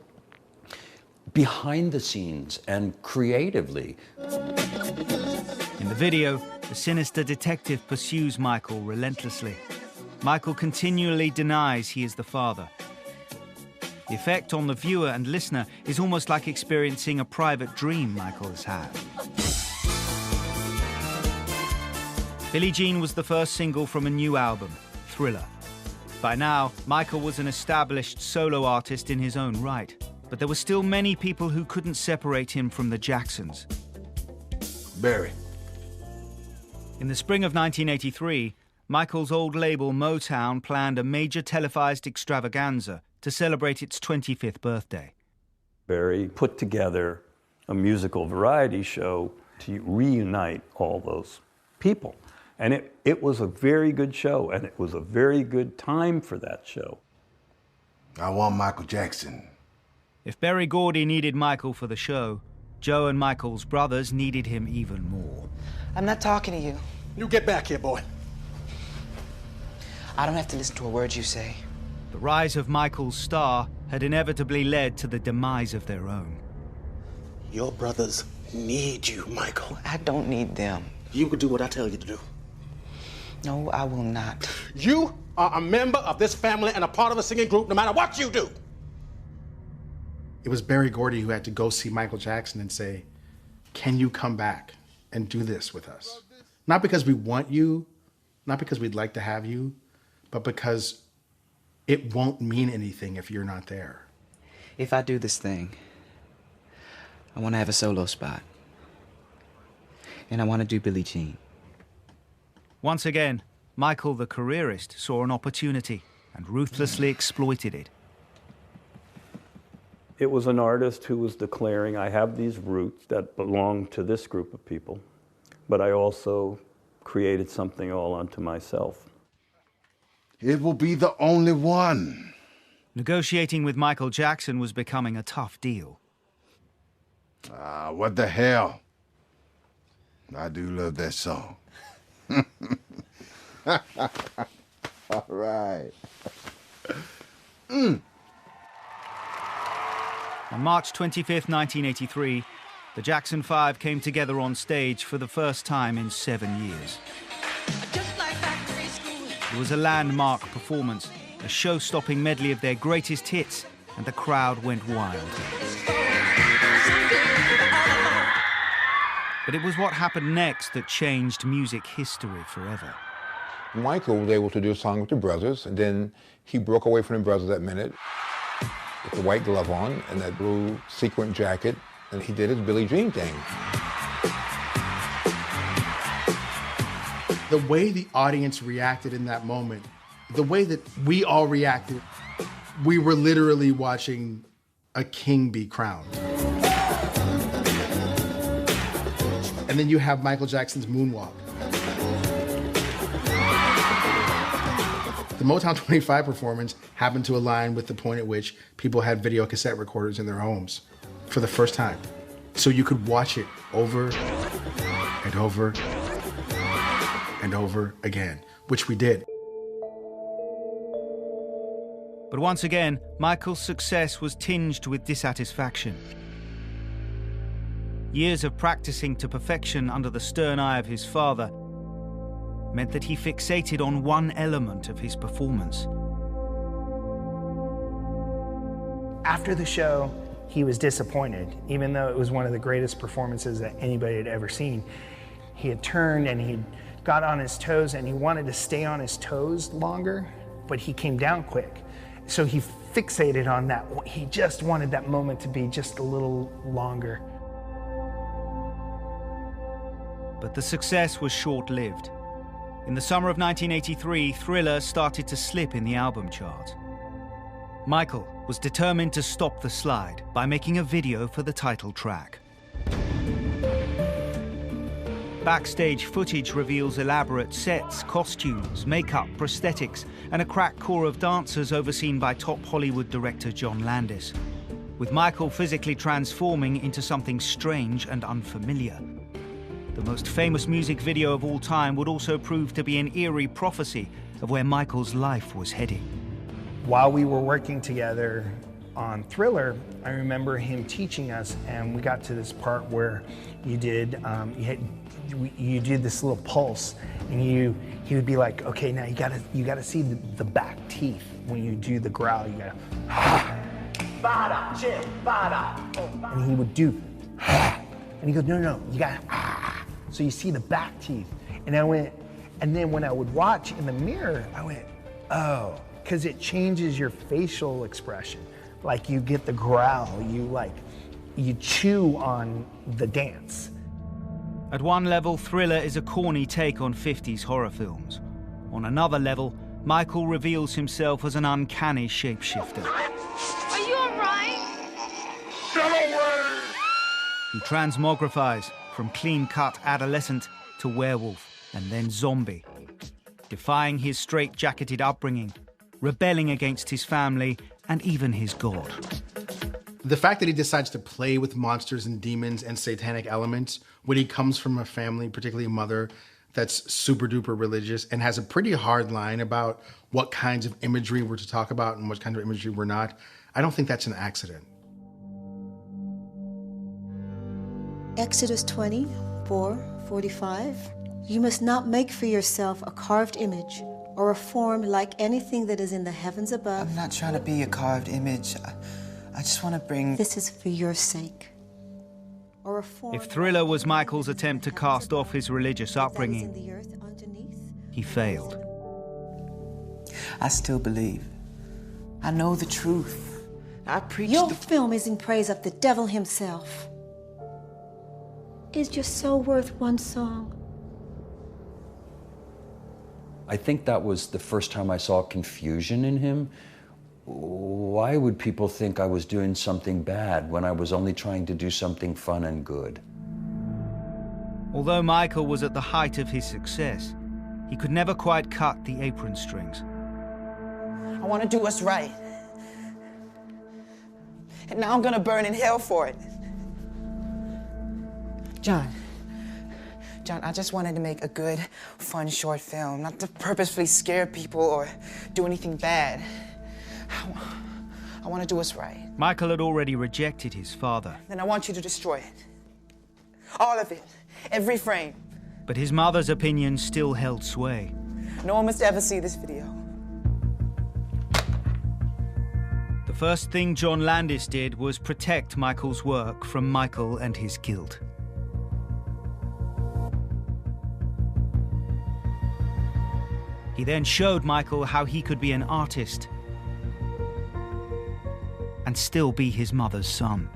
behind the scenes and creatively. In the video, the sinister detective pursues Michael relentlessly. Michael continually denies he is the father. The effect on the viewer and listener is almost like experiencing a private dream Michael has had. Billie Jean was the first single from a new album, Thriller. By now, Michael was an established solo artist in his own right, but there were still many people who couldn't separate him from the Jacksons. Barry. In the spring of 1983, Michael's old label Motown planned a major televised extravaganza to celebrate its 25th birthday. Barry put together a musical variety show to reunite all those people. And it was a very good show, and it was a very good time for that show. I want Michael Jackson. If Berry Gordy needed Michael for the show, Joe and Michael's brothers needed him even more. I'm not talking to you. You get back here, boy. I don't have to listen to a word you say. The rise of Michael's star had inevitably led to the demise of their own. Your brothers need you, Michael. I don't need them. You will do what I tell you to do. No, I will not. You are a member of this family and a part of a singing group no matter what you do. It was Berry Gordy who had to go see Michael Jackson and say, can you come back and do this with us? Not because we want you, not because we'd like to have you, but because it won't mean anything if you're not there. If I do this thing, I want to have a solo spot. And I want to do Billie Jean. Once again, Michael the careerist saw an opportunity and ruthlessly exploited it. It was an artist who was declaring, I have these roots that belong to this group of people, but I also created something all unto myself. It will be the only one. Negotiating with Michael Jackson was becoming a tough deal. What the hell? I do love that song. All right. On March 25th, 1983, the Jackson 5 came together on stage for the first time in 7 years. It was a landmark performance, a show-stopping medley of their greatest hits, and the crowd went wild. But it was what happened next that changed music history forever. Michael was able to do a song with the brothers, and then he broke away from the brothers that minute with the white glove on and that blue sequin jacket, and he did his Billie Jean thing. The way the audience reacted in that moment, the way that we all reacted, we were literally watching a king be crowned. And then you have Michael Jackson's moonwalk. The Motown 25 performance happened to align with the point at which people had video cassette recorders in their homes for the first time. So you could watch it over and over and over again which we did. But once again, Michael's success was tinged with dissatisfaction. Years of practicing to perfection under the stern eye of his father meant that he fixated on one element of his performance. After the show, he was disappointed, even though it was one of the greatest performances that anybody had ever seen. He had turned and he got on his toes and he wanted to stay on his toes longer, but he came down quick. So he fixated on that. He just wanted that moment to be just a little longer. But the success was short-lived. In the summer of 1983, Thriller started to slip in the album chart. Michael was determined to stop the slide by making a video for the title track. Backstage footage reveals elaborate sets, costumes, makeup, prosthetics, and a crack core of dancers overseen by top Hollywood director John Landis, with Michael physically transforming into something strange and unfamiliar. The most famous music video of all time would also prove to be an eerie prophecy of where Michael's life was heading. While we were working together on Thriller, I remember him teaching us, and we got to this part where you did this little pulse, and he would be like, okay, now you gotta see the back teeth when you do the growl. You gotta, bada, chill, bada. And he would do, and he goes, no, you gotta, so you see the back teeth. And I went, and then when I would watch in the mirror, I went, oh, because it changes your facial expression. Like you get the growl, you chew on the dance. At one level, Thriller is a corny take on 50s horror films. On another level, Michael reveals himself as an uncanny shapeshifter. Are you alright? He transmogrifies from clean-cut adolescent to werewolf and then zombie, defying his straight-jacketed upbringing, rebelling against his family and even his God. The fact that he decides to play with monsters and demons and satanic elements when he comes from a family, particularly a mother, that's super duper religious and has a pretty hard line about what kinds of imagery we're to talk about and what kind of imagery we're not, I don't think that's an accident. Exodus 20:4-45. You must not make for yourself a carved image or a form like anything that is in the heavens above. I'm not trying to be a carved image. I just want to bring... This is for your sake. Or a form. If Thriller was Michael's attempt to cast off his religious upbringing, he failed. I still believe. I know the truth. I preach Your film is in praise of the devil himself. Is your soul worth one song? I think that was the first time I saw confusion in him. Why would people think I was doing something bad when I was only trying to do something fun and good? Although Michael was at the height of his success, he could never quite cut the apron strings. I want to do what's right. And now I'm going to burn in hell for it. John, I just wanted to make a good, fun short film, not to purposefully scare people or do anything bad. I want to do what's right. Michael had already rejected his father. Then I want you to destroy it. All of it. Every frame. But his mother's opinion still held sway. No one must ever see this video. The first thing John Landis did was protect Michael's work from Michael and his guilt. He then showed Michael how he could be an artist and still be his mother's son.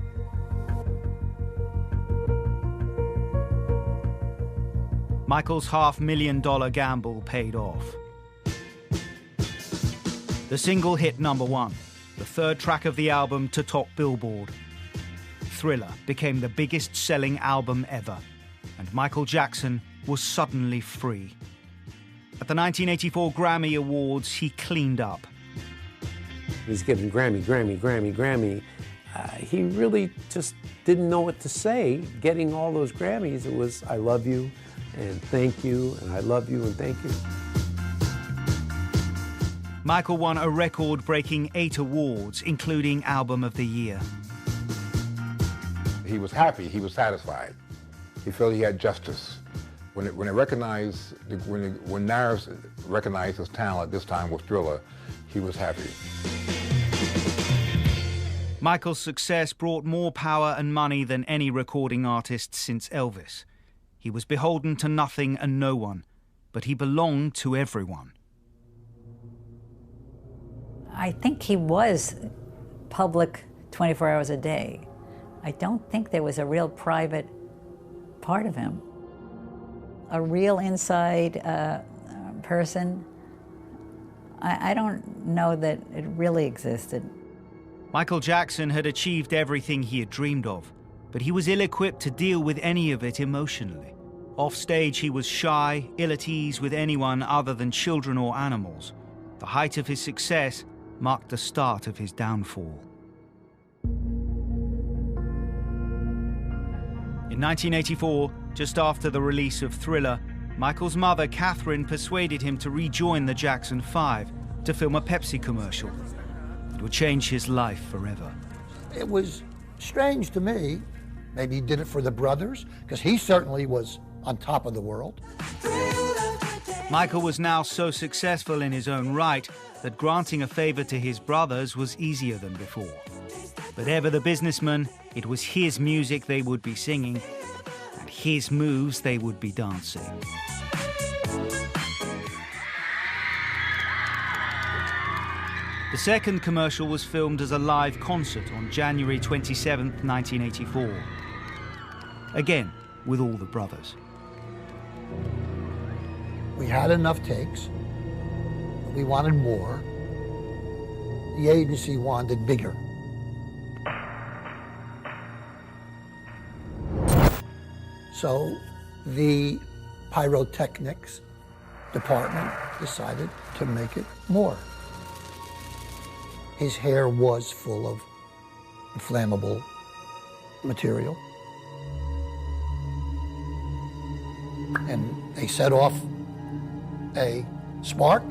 Michael's $500,000 gamble paid off. The single hit #1, the third track of the album to top Billboard. Thriller became the biggest-selling album ever, and Michael Jackson was suddenly free. At the 1984 Grammy Awards, he cleaned up. He's getting Grammy. He really just didn't know what to say. Getting all those Grammys, it was, I love you, and thank you, and I love you, and thank you. Michael won a record-breaking 8 awards, including Album of the Year. He was happy, he was satisfied. He felt he had justice. When Nares recognized his talent, this time with Thriller, he was happy. Michael's success brought more power and money than any recording artist since Elvis. He was beholden to nothing and no one, but he belonged to everyone. I think he was public 24 hours a day. I don't think there was a real private part of him. A real inside person, I don't know that it really existed. Michael Jackson had achieved everything he had dreamed of, but he was ill-equipped to deal with any of it emotionally. Offstage, he was shy, ill at ease with anyone other than children or animals. The height of his success marked the start of his downfall. In 1984, just after the release of Thriller, Michael's mother, Catherine, persuaded him to rejoin the Jackson 5 to film a Pepsi commercial. It would change his life forever. It was strange to me. Maybe he did it for the brothers, because he certainly was on top of the world. Michael was now so successful in his own right that granting a favor to his brothers was easier than before. But ever the businessman, it was his music they would be singing, and his moves they would be dancing. The second commercial was filmed as a live concert on January 27, 1984. Again, with all the brothers. We had enough takes. We wanted more. The agency wanted bigger. So the pyrotechnics department decided to make it more. His hair was full of inflammable material. And they set off a spark.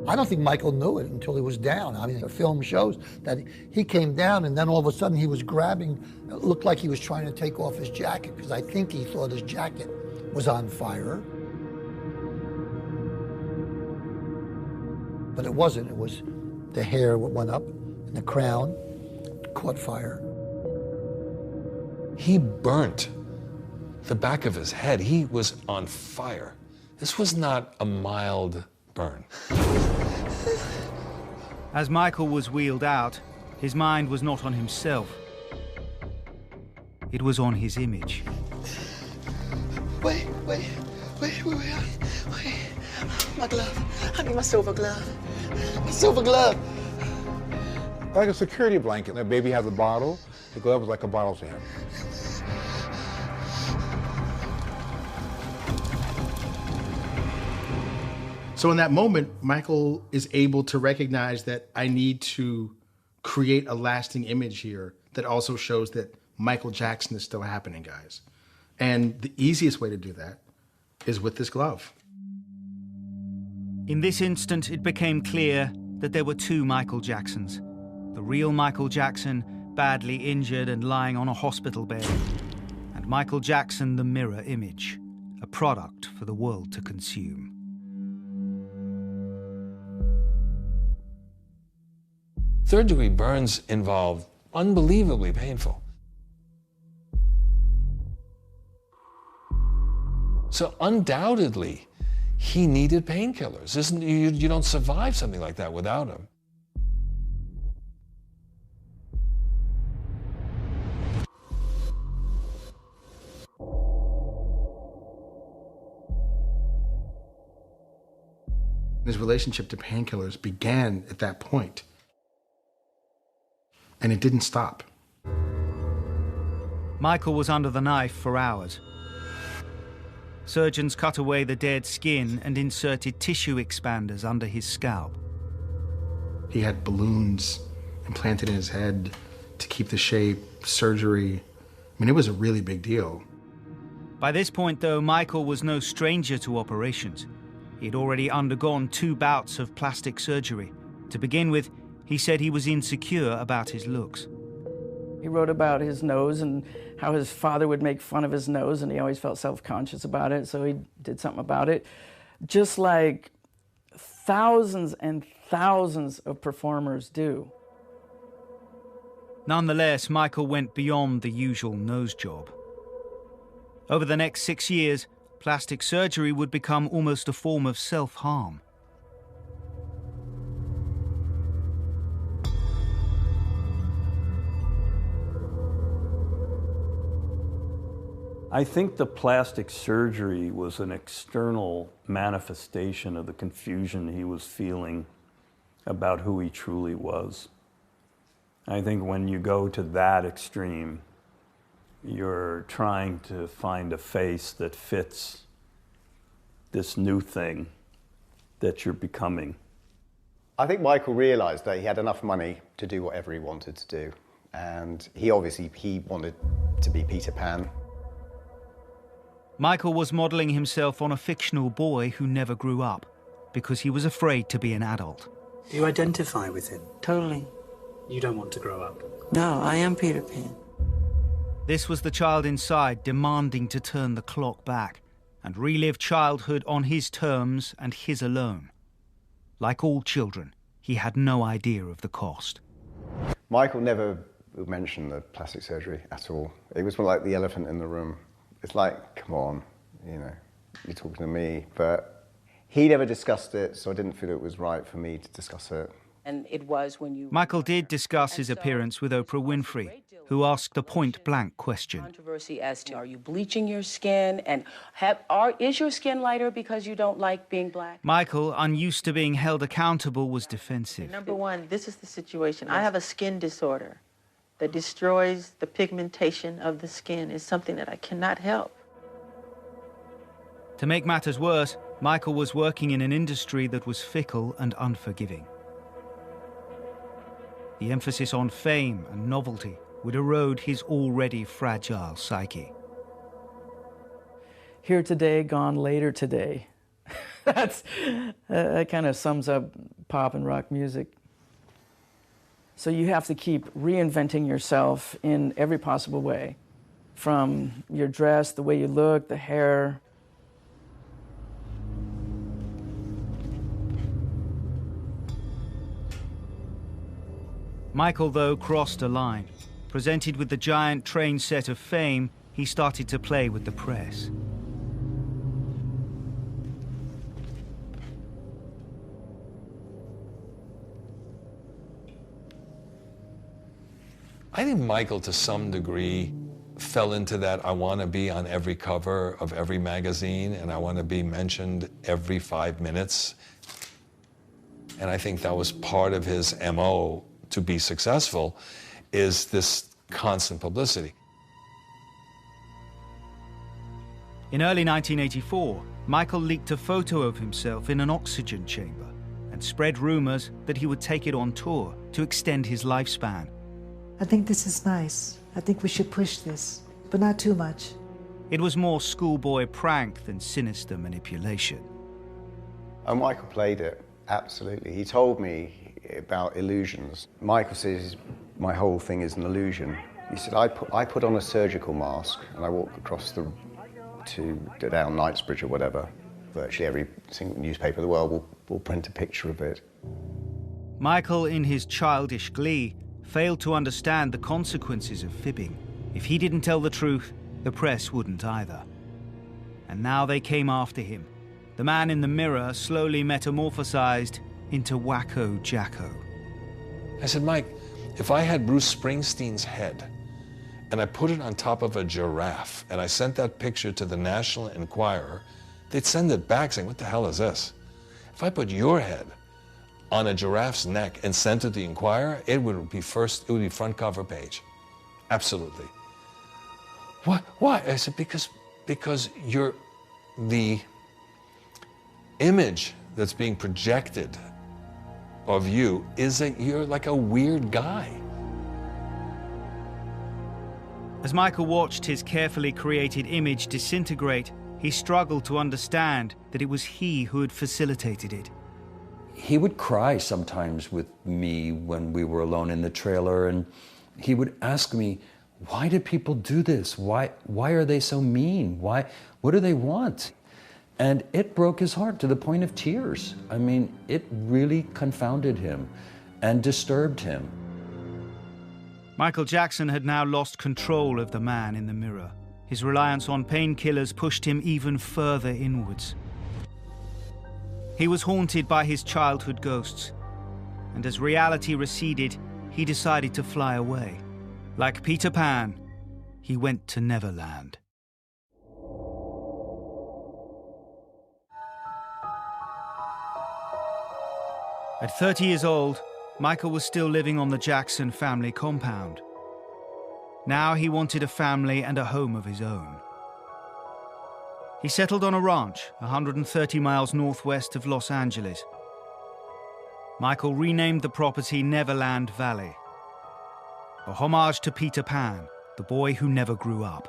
I don't think Michael knew it until he was down. I mean, the film shows that he came down and then all of a sudden he was grabbing, it looked like he was trying to take off his jacket because I think he thought his jacket was on fire. But it wasn't. It was the hair went up and the crown caught fire. He burnt the back of his head. He was on fire. This was not a mild burn. As Michael was wheeled out, his mind was not on himself. It was on his image. Wait. My glove. I need my silver glove. My silver glove. Like a security blanket. The baby has a bottle. The glove was like a bottle to him. So in that moment, Michael is able to recognize that I need to create a lasting image here that also shows that Michael Jackson is still happening, guys. And the easiest way to do that is with this glove. In this instant, it became clear that there were two Michael Jacksons. The real Michael Jackson, badly injured and lying on a hospital bed, and Michael Jackson, the mirror image, a product for the world to consume. Third-degree burns involve unbelievably painful. So undoubtedly, he needed painkillers. You don't survive something like that without them. His relationship to painkillers began at that point. And it didn't stop. Michael was under the knife for hours. Surgeons cut away the dead skin and inserted tissue expanders under his scalp. He had balloons implanted in his head to keep the shape, surgery. I mean, it was a really big deal. By this point, though, Michael was no stranger to operations. He'd already undergone 2 bouts of plastic surgery. To begin with, he said he was insecure about his looks. He wrote about his nose and how his father would make fun of his nose, and he always felt self-conscious about it, so he did something about it. Just like thousands and thousands of performers do. Nonetheless, Michael went beyond the usual nose job. Over the next 6 years, plastic surgery would become almost a form of self-harm. I think the plastic surgery was an external manifestation of the confusion he was feeling about who he truly was. I think when you go to that extreme, you're trying to find a face that fits this new thing that you're becoming. I think Michael realized that he had enough money to do whatever he wanted to do. And he wanted to be Peter Pan. Michael was modeling himself on a fictional boy who never grew up because he was afraid to be an adult. You identify with him? Totally. You don't want to grow up? No, I am Peter Pan. This was the child inside demanding to turn the clock back and relive childhood on his terms and his alone. Like all children, he had no idea of the cost. Michael never mentioned the plastic surgery at all. It was more like the elephant in the room. It's like, come on, you know, you're talking to me. But he never discussed it, so I didn't feel it was right for me to discuss it. And it was when you... Michael did discuss his appearance with Oprah Winfrey, who asked a point-blank question. Controversy as to, are you bleaching your skin? And is your skin lighter because you don't like being black? Michael, unused to being held accountable, was defensive. Number one, this is the situation. I have a skin disorder that destroys the pigmentation of the skin. It's something that I cannot help. To make matters worse, Michael was working in an industry that was fickle and unforgiving. The emphasis on fame and novelty would erode his already fragile psyche. Here today, gone later today. That kind of sums up pop and rock music. So you have to keep reinventing yourself in every possible way. From your dress, the way you look, the hair. Michael, though, crossed a line. Presented with the giant train set of fame, he started to play with the press. I think Michael, to some degree, fell into that I want to be on every cover of every magazine and I want to be mentioned every 5 minutes. And I think that was part of his MO to be successful, is this constant publicity. In early 1984, Michael leaked a photo of himself in an oxygen chamber and spread rumors that he would take it on tour to extend his lifespan. I think this is nice. I think we should push this, but not too much. It was more schoolboy prank than sinister manipulation. And Michael played it, absolutely. He told me about illusions. Michael says, my whole thing is an illusion. He said, I put on a surgical mask and I walk across down Knightsbridge or whatever. Virtually every single newspaper in the world will print a picture of it. Michael, in his childish glee, failed to understand the consequences of fibbing. If he didn't tell the truth, the press wouldn't either. And now they came after him. The man in the mirror slowly metamorphosized into Wacko Jacko. I said, Mike, if I had Bruce Springsteen's head and I put it on top of a giraffe and I sent that picture to the National Enquirer, they'd send it back saying, what the hell is this? If I put your head on a giraffe's neck and sent it to the Inquirer, it would be front cover page. Absolutely. What? Why? I said, because the image that's being projected of you is that you're like a weird guy. As Michael watched his carefully created image disintegrate, he struggled to understand that it was he who had facilitated it. He would cry sometimes with me when we were alone in the trailer, and he would ask me, why do people do this? Why are they so mean? What do they want? And it broke his heart to the point of tears. I mean, it really confounded him and disturbed him. Michael Jackson had now lost control of the man in the mirror. His reliance on painkillers pushed him even further inwards. He was haunted by his childhood ghosts, and as reality receded, he decided to fly away. Like Peter Pan, he went to Neverland. At 30 years old, Michael was still living on the Jackson family compound. Now he wanted a family and a home of his own. He settled on a ranch 130 miles northwest of Los Angeles. Michael renamed the property Neverland Valley, a homage to Peter Pan, the boy who never grew up.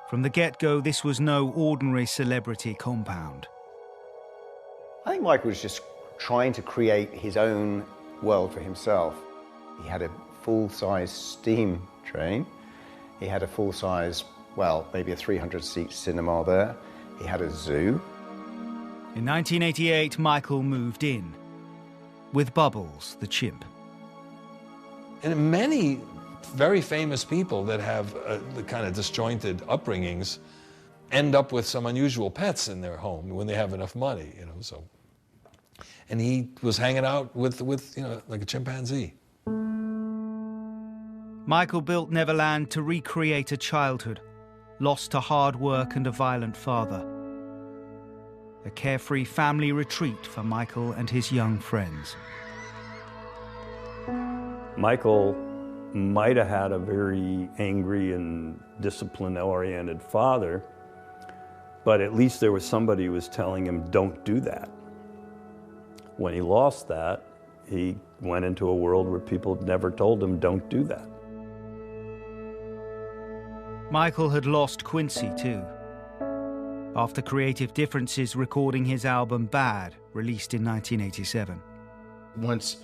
From the get-go, this was no ordinary celebrity compound. I think Michael was just trying to create his own world for himself. He had a full-size steam train. He had a full-size, well, maybe a 300-seat cinema there. He had a zoo. In 1988, Michael moved in with Bubbles, the chimp. And many very famous people that have the kind of disjointed upbringings end up with some unusual pets in their home when they have enough money, you know, so. And he was hanging out with you know, like a chimpanzee. Michael built Neverland to recreate a childhood lost to hard work and a violent father. A carefree family retreat for Michael and his young friends. Michael might have had a very angry and discipline-oriented father, but at least there was somebody who was telling him, don't do that. When he lost that, he went into a world where people never told him, don't do that. Michael had lost Quincy, too. After creative differences recording his album Bad, released in 1987. Once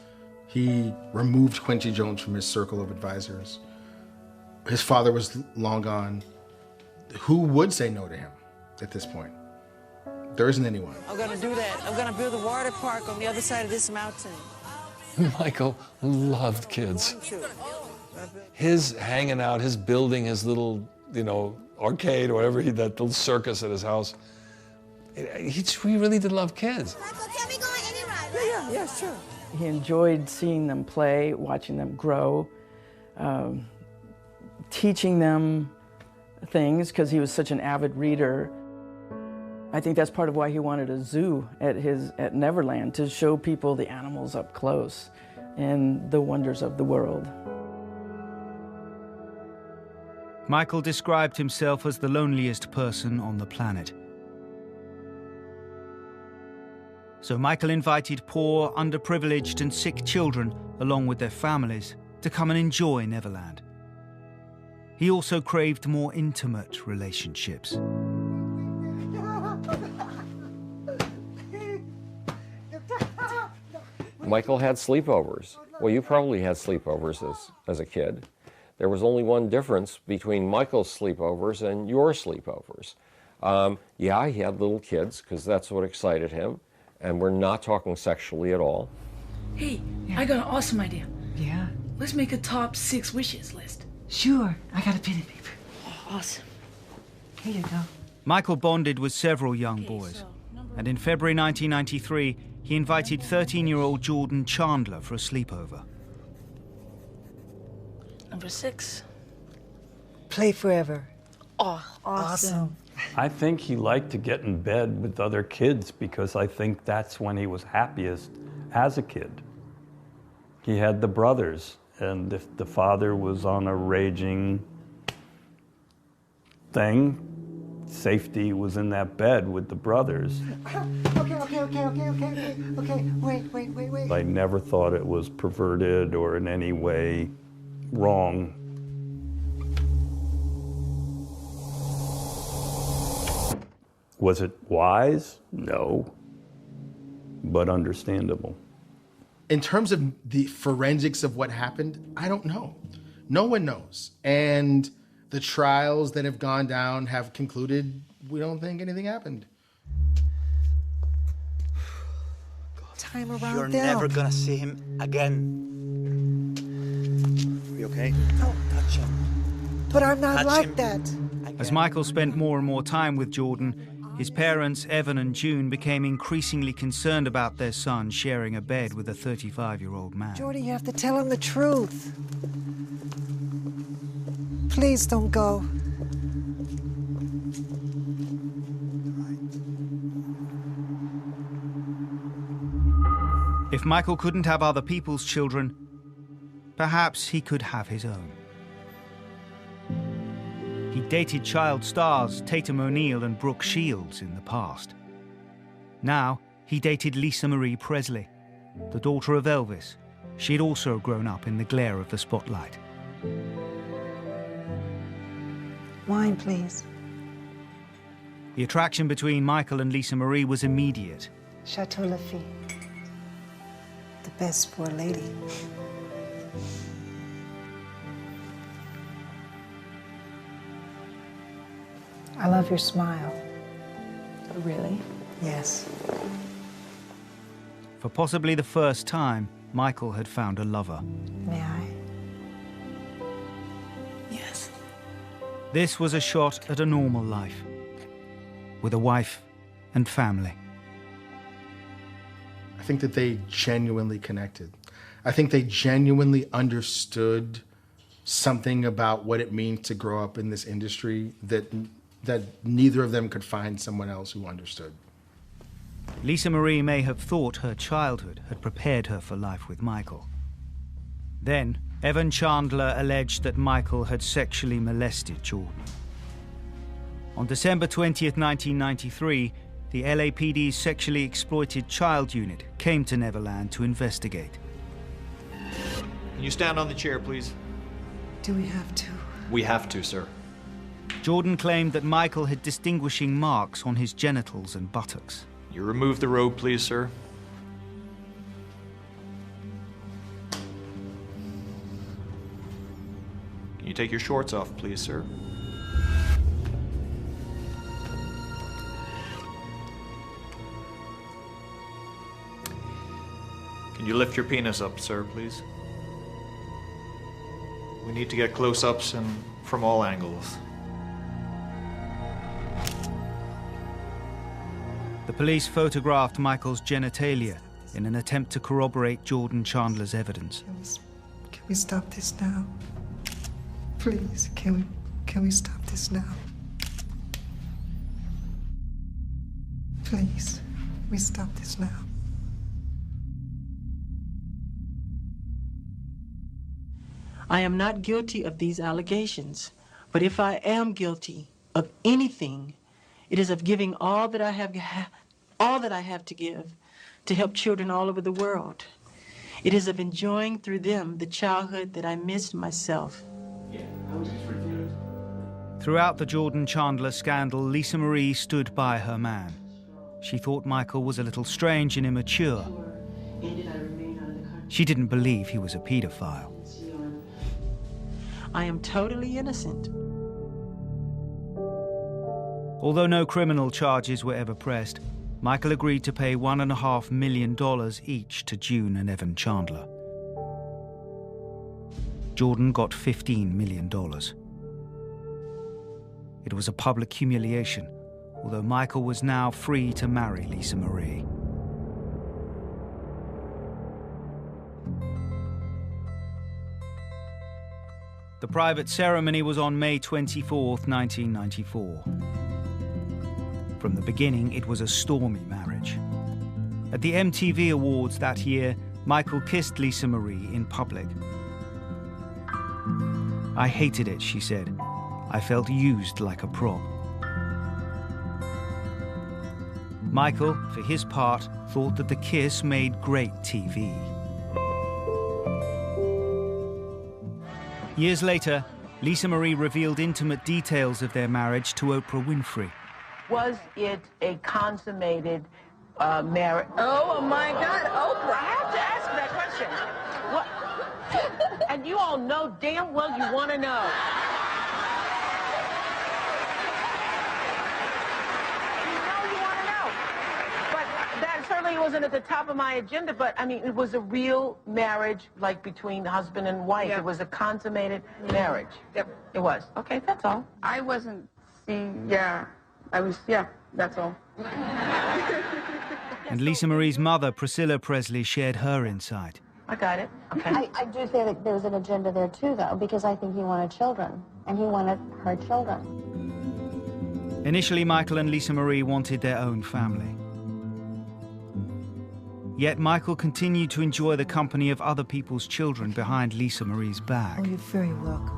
he removed Quincy Jones from his circle of advisors, his father was long gone. Who would say no to him at this point? There isn't anyone. I'm gonna do that. I'm gonna build a water park on the other side of this mountain. Michael loved kids. His hanging out, his building his little, you know, arcade or whatever, that little circus at his house. He really did love kids. Yeah, sure. He enjoyed seeing them play, watching them grow, teaching them things because he was such an avid reader. I think that's part of why he wanted a zoo at Neverland, to show people the animals up close and the wonders of the world. Michael described himself as the loneliest person on the planet. So Michael invited poor, underprivileged and sick children, along with their families, to come and enjoy Neverland. He also craved more intimate relationships. Michael had sleepovers. Well, you probably had sleepovers as a kid. There was only one difference between Michael's sleepovers and your sleepovers. Yeah, he had little kids, because that's what excited him, and we're not talking sexually at all. Hey, I got an awesome idea. Yeah? Let's make a top 6 wishes list. Sure. I got a pen and paper. Oh, awesome. Here you go. Michael bonded with several young boys, and in February 1993, he invited 13-year-old Jordan Chandler for a sleepover. Number 6. Play forever. Oh, awesome. I think he liked to get in bed with other kids because I think that's when he was happiest as a kid. He had the brothers, and if the father was on a raging thing, safety was in that bed with the brothers. Okay, wait. I never thought it was perverted or in any way wrong. Was it wise? No, but understandable. In terms of the forensics of what happened, I don't know. No one knows. And the trials that have gone down have concluded we don't think anything happened. Time around You're them. never gonna see him again. Are you okay? No. Touch him. But I'm not Touch like him. that. As Michael spent more and more time with Jordan, his parents, Evan and June, became increasingly concerned about their son sharing a bed with a 35-year-old man. Jordan, you have to tell him the truth. Please don't go. If Michael couldn't have other people's children, perhaps he could have his own. He dated child stars Tatum O'Neal and Brooke Shields in the past. Now, he dated Lisa Marie Presley, the daughter of Elvis. She'd also grown up in the glare of the spotlight. Wine, please. The attraction between Michael and Lisa Marie was immediate. Chateau Lafite. The best for a lady. I love your smile. Oh, really? Yes. For possibly the first time, Michael had found a lover. May I? Yes. This was a shot at a normal life, with a wife and family. I think that they genuinely connected. I think they genuinely understood something about what it means to grow up in this industry that neither of them could find someone else who understood. Lisa Marie may have thought her childhood had prepared her for life with Michael. Then, Evan Chandler alleged that Michael had sexually molested Jordan. On December 20th, 1993, the LAPD's Sexually Exploited Child Unit came to Neverland to investigate. Can you stand on the chair, please? Do we have to? We have to, sir. Jordan claimed that Michael had distinguishing marks on his genitals and buttocks. You remove the robe, please, sir. Can you take your shorts off, please, sir? Can you lift your penis up, sir, please? We need to get close-ups and from all angles. The police photographed Michael's genitalia in an attempt to corroborate Jordan Chandler's evidence. Can we stop this now? Please, can we stop this now? Please, we stop this now. I am not guilty of these allegations, but if I am guilty of anything, it is of giving all that I have to give to help children all over the world. It is of enjoying through them the childhood that I missed myself. Throughout the Jordan Chandler scandal, Lisa Marie stood by her man. She thought Michael was a little strange and immature. She didn't believe he was a pedophile. I am totally innocent. Although no criminal charges were ever pressed, Michael agreed to pay $1.5 million each to June and Evan Chandler. Jordan got $15 million. It was a public humiliation, although Michael was now free to marry Lisa Marie. The private ceremony was on May 24th, 1994. From the beginning, it was a stormy marriage. At the MTV Awards that year, Michael kissed Lisa Marie in public. "I hated it," she said. "I felt used like a prop." Michael, for his part, thought that the kiss made great TV. Years later, Lisa Marie revealed intimate details of their marriage to Oprah Winfrey. Was it a consummated marriage? Oh my God, Oprah! I have to ask that question. What? And you all know damn well you want to know. That certainly wasn't at the top of my agenda, but I mean, it was a real marriage, like between husband and wife. Yeah. It was a consummated marriage. Yep. It was. Okay, that's all. I wasn't seeing, yeah, that's all. And Lisa Marie's mother, Priscilla Presley, shared her insight. I got it. Okay. I do think that there was an agenda there too, though, because I think he wanted children, and he wanted her children. Initially, Michael and Lisa Marie wanted their own family. Yet Michael continued to enjoy the company of other people's children behind Lisa Marie's back. Oh, you're very welcome.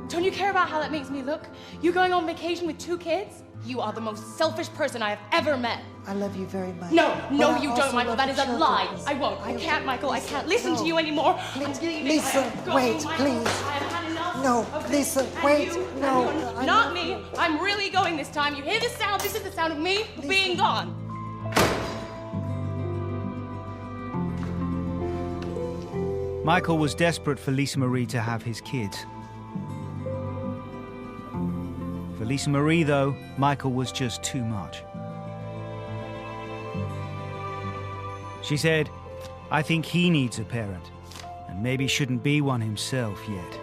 Don't you care about how that makes me look? You going on vacation with 2 kids? You are the most selfish person I have ever met. I love you very much. No, no, But I you also don't, Michael. love That the is a children. lie. I won't. I can't, Michael. I can't listen to you anymore. Please, I'm leaving. Lisa, I'm going, wait, Michael. please. I have had enough. No, of Lisa, this. And wait, you, no, and you. I Not know. me. I'm really going this time. You hear this sound? This is the sound of me being gone. Michael was desperate for Lisa Marie to have his kids. For Lisa Marie, though, Michael was just too much. She said, "I think he needs a parent, and maybe shouldn't be one himself yet."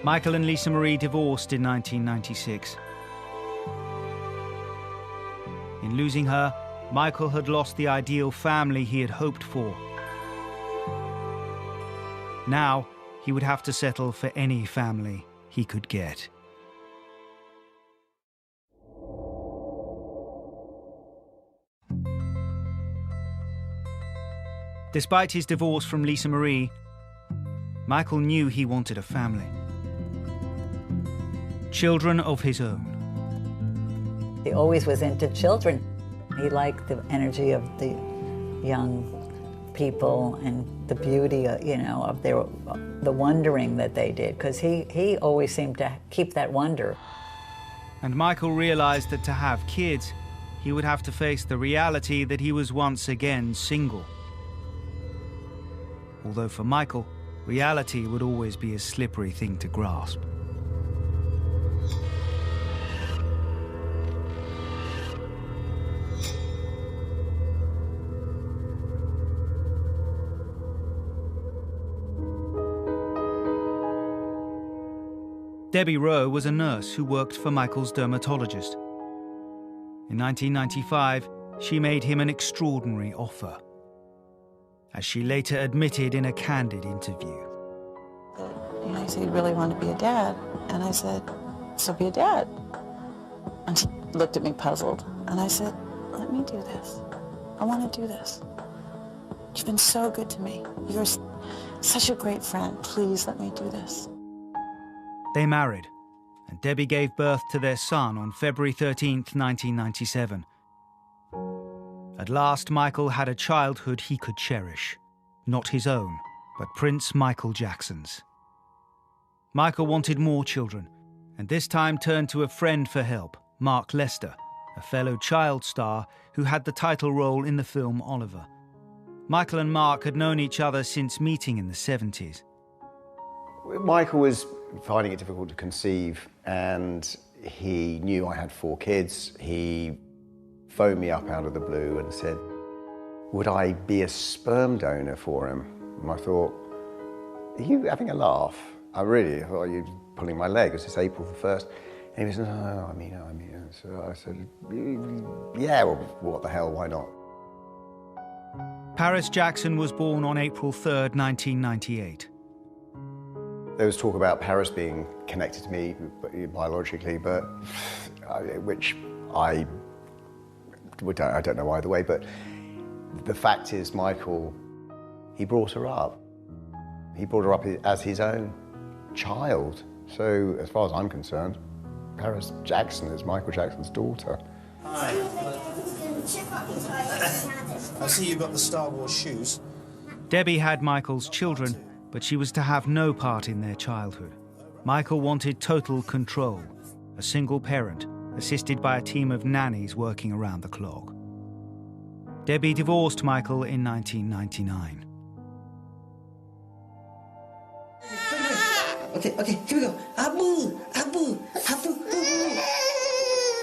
Michael and Lisa Marie divorced in 1996. In losing her, Michael had lost the ideal family he had hoped for. Now, he would have to settle for any family he could get. Despite his divorce from Lisa Marie, Michael knew he wanted a family. Children of his own. He always was into children. He liked the energy of the young people and the beauty, of the wondering that they did, because he always seemed to keep that wonder. And Michael realized that to have kids, he would have to face the reality that he was once again single. Although for Michael, reality would always be a slippery thing to grasp. Debbie Rowe was a nurse who worked for Michael's dermatologist. In 1995, she made him an extraordinary offer, as she later admitted in a candid interview. He said, "You really want to be a dad?" And I said, "So be a dad." And she looked at me puzzled. And I said, "Let me do this. I want to do this. You've been so good to me. You're such a great friend. Please let me do this." They married, and Debbie gave birth to their son on February 13th, 1997. At last, Michael had a childhood he could cherish. Not his own, but Prince Michael Jackson's. Michael wanted more children, and this time turned to a friend for help, Mark Lester, a fellow child star who had the title role in the film Oliver. Michael and Mark had known each other since meeting in the 70s. Michael was finding it difficult to conceive, and he knew I had 4 kids. He phoned me up out of the blue and said, would I be a sperm donor for him? And I thought, are you having a laugh? I thought you were pulling my leg. It was just April the 1st. And he was, no, I mean. So I said, yeah, well, what the hell, why not? Paris Jackson was born on April 3rd, 1998. There was talk about Paris being connected to me biologically, but which I don't know either way, but the fact is Michael, he brought her up. He brought her up as his own child. So as far as I'm concerned, Paris Jackson is Michael Jackson's daughter. Hi. I see you've got the Star Wars shoes. Debbie had Michael's children, but she was to have no part in their childhood. Michael wanted total control, a single parent, assisted by a team of nannies working around the clock. Debbie divorced Michael in 1999. Okay, here we go. Abu, Abu, Abu, Abu.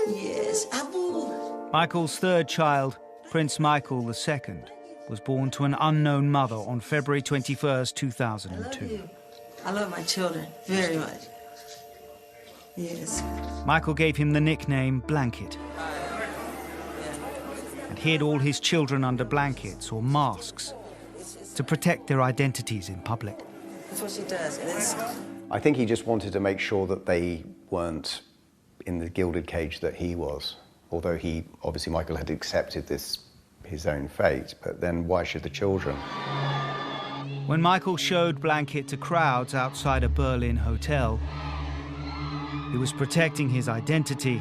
Yes, Abu. Michael's third child, Prince Michael II, was born to an unknown mother on February 21st, 2002. I love my children very much. Yes. Michael gave him the nickname Blanket and hid all his children under blankets or masks to protect their identities in public. That's what she does. I think he just wanted to make sure that they weren't in the gilded cage that he was. Although obviously Michael had accepted his own fate, but then why should the children? When Michael showed Blanket to crowds outside a Berlin hotel, he was protecting his identity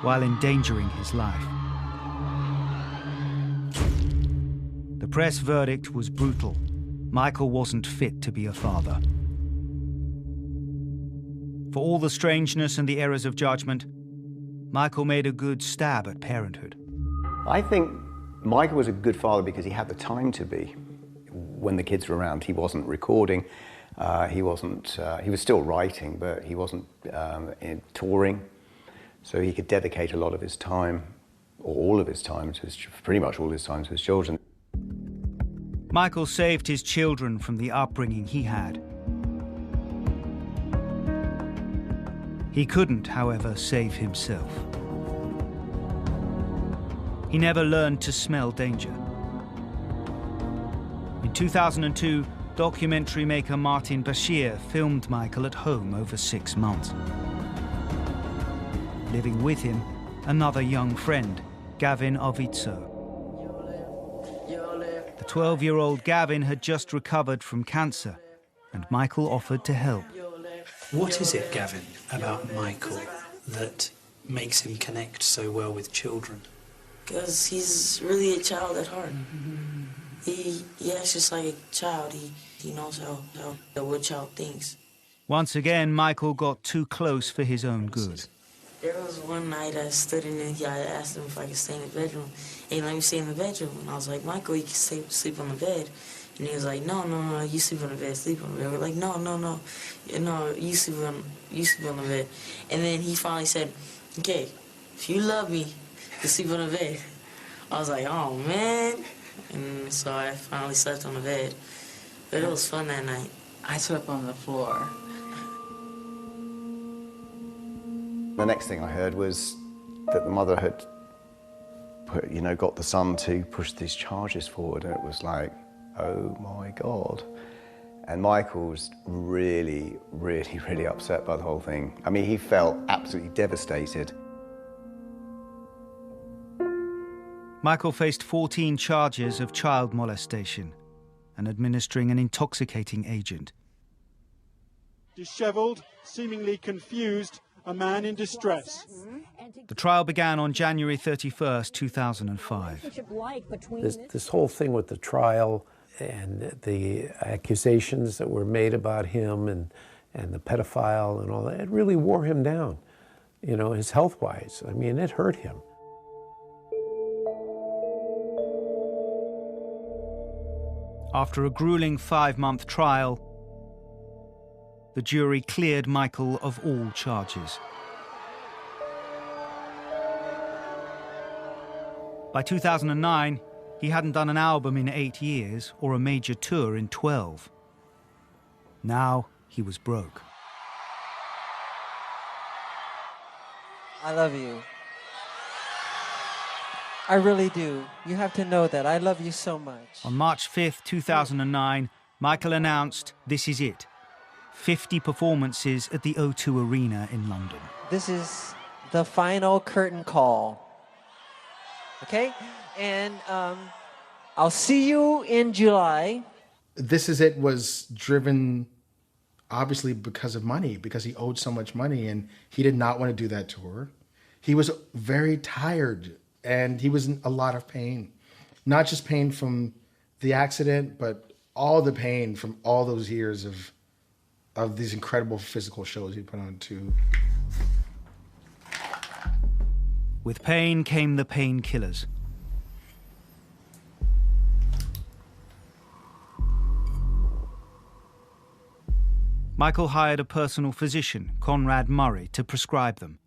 while endangering his life. The press verdict was brutal. Michael wasn't fit to be a father. For all the strangeness and the errors of judgment, Michael made a good stab at parenthood. I think Michael was a good father because he had the time to be. When the kids were around, he wasn't recording, he was still writing, but he wasn't touring. So he could dedicate a lot of his time, or all of his time, pretty much all his time to his children. Michael saved his children from the upbringing he had. He couldn't, however, save himself. He never learned to smell danger. In 2002, documentary maker Martin Bashir filmed Michael at home over 6 months. Living with him, another young friend, Gavin Arvizo. The 12-year-old Gavin had just recovered from cancer, and Michael offered to help. What is it, Gavin, about Michael that makes him connect so well with children? Because he's really a child at heart. He acts just like a child. He knows how a child thinks. Once again, Michael got too close for his own good. There was one night I stood in there, I asked him if I could stay in the bedroom. And he let me stay in the bedroom. And I was like, Michael, you can sleep on the bed. And he was like, no, you sleep on the bed, sleep on the bed. We're like, no, you sleep on the bed. And then he finally said, okay, if you love me, you sleep on the bed. I was like, oh, man. And so I finally slept on the bed. But it was fun that night. I slept on the floor. The next thing I heard was that the mother had got the son to push these charges forward, and it was like, oh my God. And Michael was really, really, really upset by the whole thing. I mean, he felt absolutely devastated. Michael faced 14 charges of child molestation and administering an intoxicating agent. Disheveled, seemingly confused, a man in distress. The trial began on January 31st, 2005. This whole thing with the trial and the accusations that were made about him and the pedophile and all that, it really wore him down, his health-wise. I mean, it hurt him. After a grueling 5-month trial, the jury cleared Michael of all charges. By 2009, he hadn't done an album in 8 years or a major tour in 12. Now he was broke. I love you. I really do. You have to know that. I love you so much. On March 5th, 2009, Michael announced, "This is it." 50 performances at the O2 Arena in London. This is the final curtain call. Okay? And I'll see you in July. This Is It was driven obviously because of money, because he owed so much money and he did not want to do that tour. He was very tired and he was in a lot of pain. Not just pain from the accident, but all the pain from all those years of these incredible physical shows he put on too. With pain came the painkillers. Michael hired a personal physician, Conrad Murray, to prescribe them,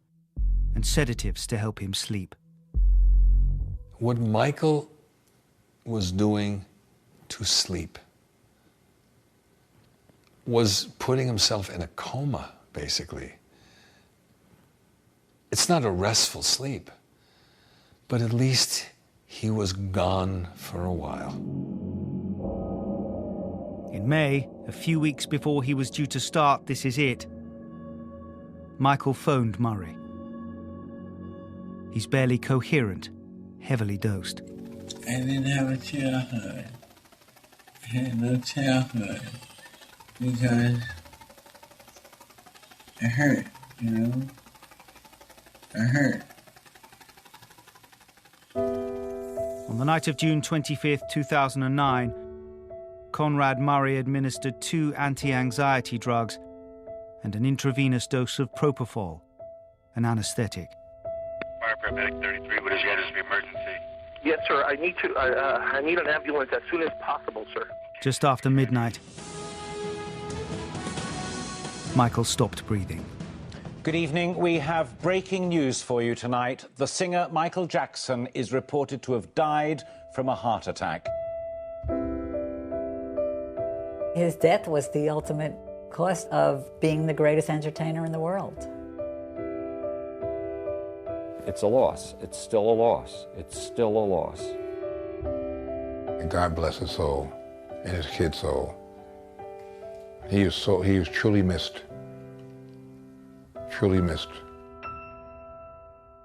and sedatives to help him sleep. What Michael was doing to sleep was putting himself in a coma, basically. It's not a restful sleep, but at least he was gone for a while. In May, a few weeks before he was due to start This Is It, Michael phoned Murray. He's barely coherent, heavily dosed. I didn't have a childhood. I had no childhood because it hurt, you know? It hurt. On the night of June 25th, 2009, Conrad Murray administered 2 anti-anxiety drugs and an intravenous dose of propofol, an anesthetic. Fire paramedic 33, what is your address of emergency? Yes, sir. I need an ambulance as soon as possible, sir. Just after midnight, Michael stopped breathing. Good evening. We have breaking news for you tonight. The singer Michael Jackson is reported to have died from a heart attack. His death was the ultimate cost of being the greatest entertainer in the world. It's a loss. It's still a loss. It's still a loss. And God bless his soul and his kid's soul. He was truly missed. Truly missed.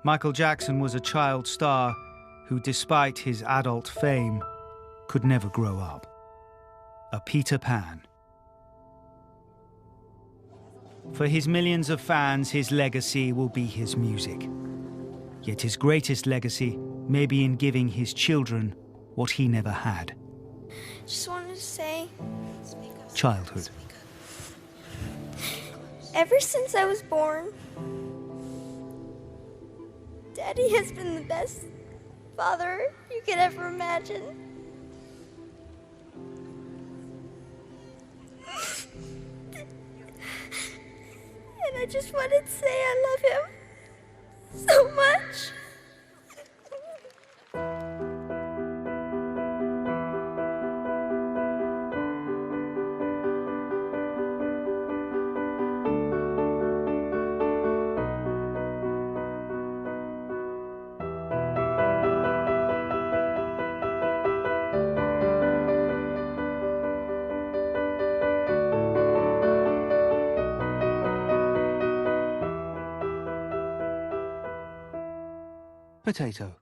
Michael Jackson was a child star who, despite his adult fame, could never grow up. A Peter Pan. For his millions of fans, his legacy will be his music. Yet his greatest legacy may be in giving his children what he never had. Just wanted to say, Childhood. ever since I was born, Daddy has been the best father you could ever imagine. And I just wanted to say I love him so much. Potato.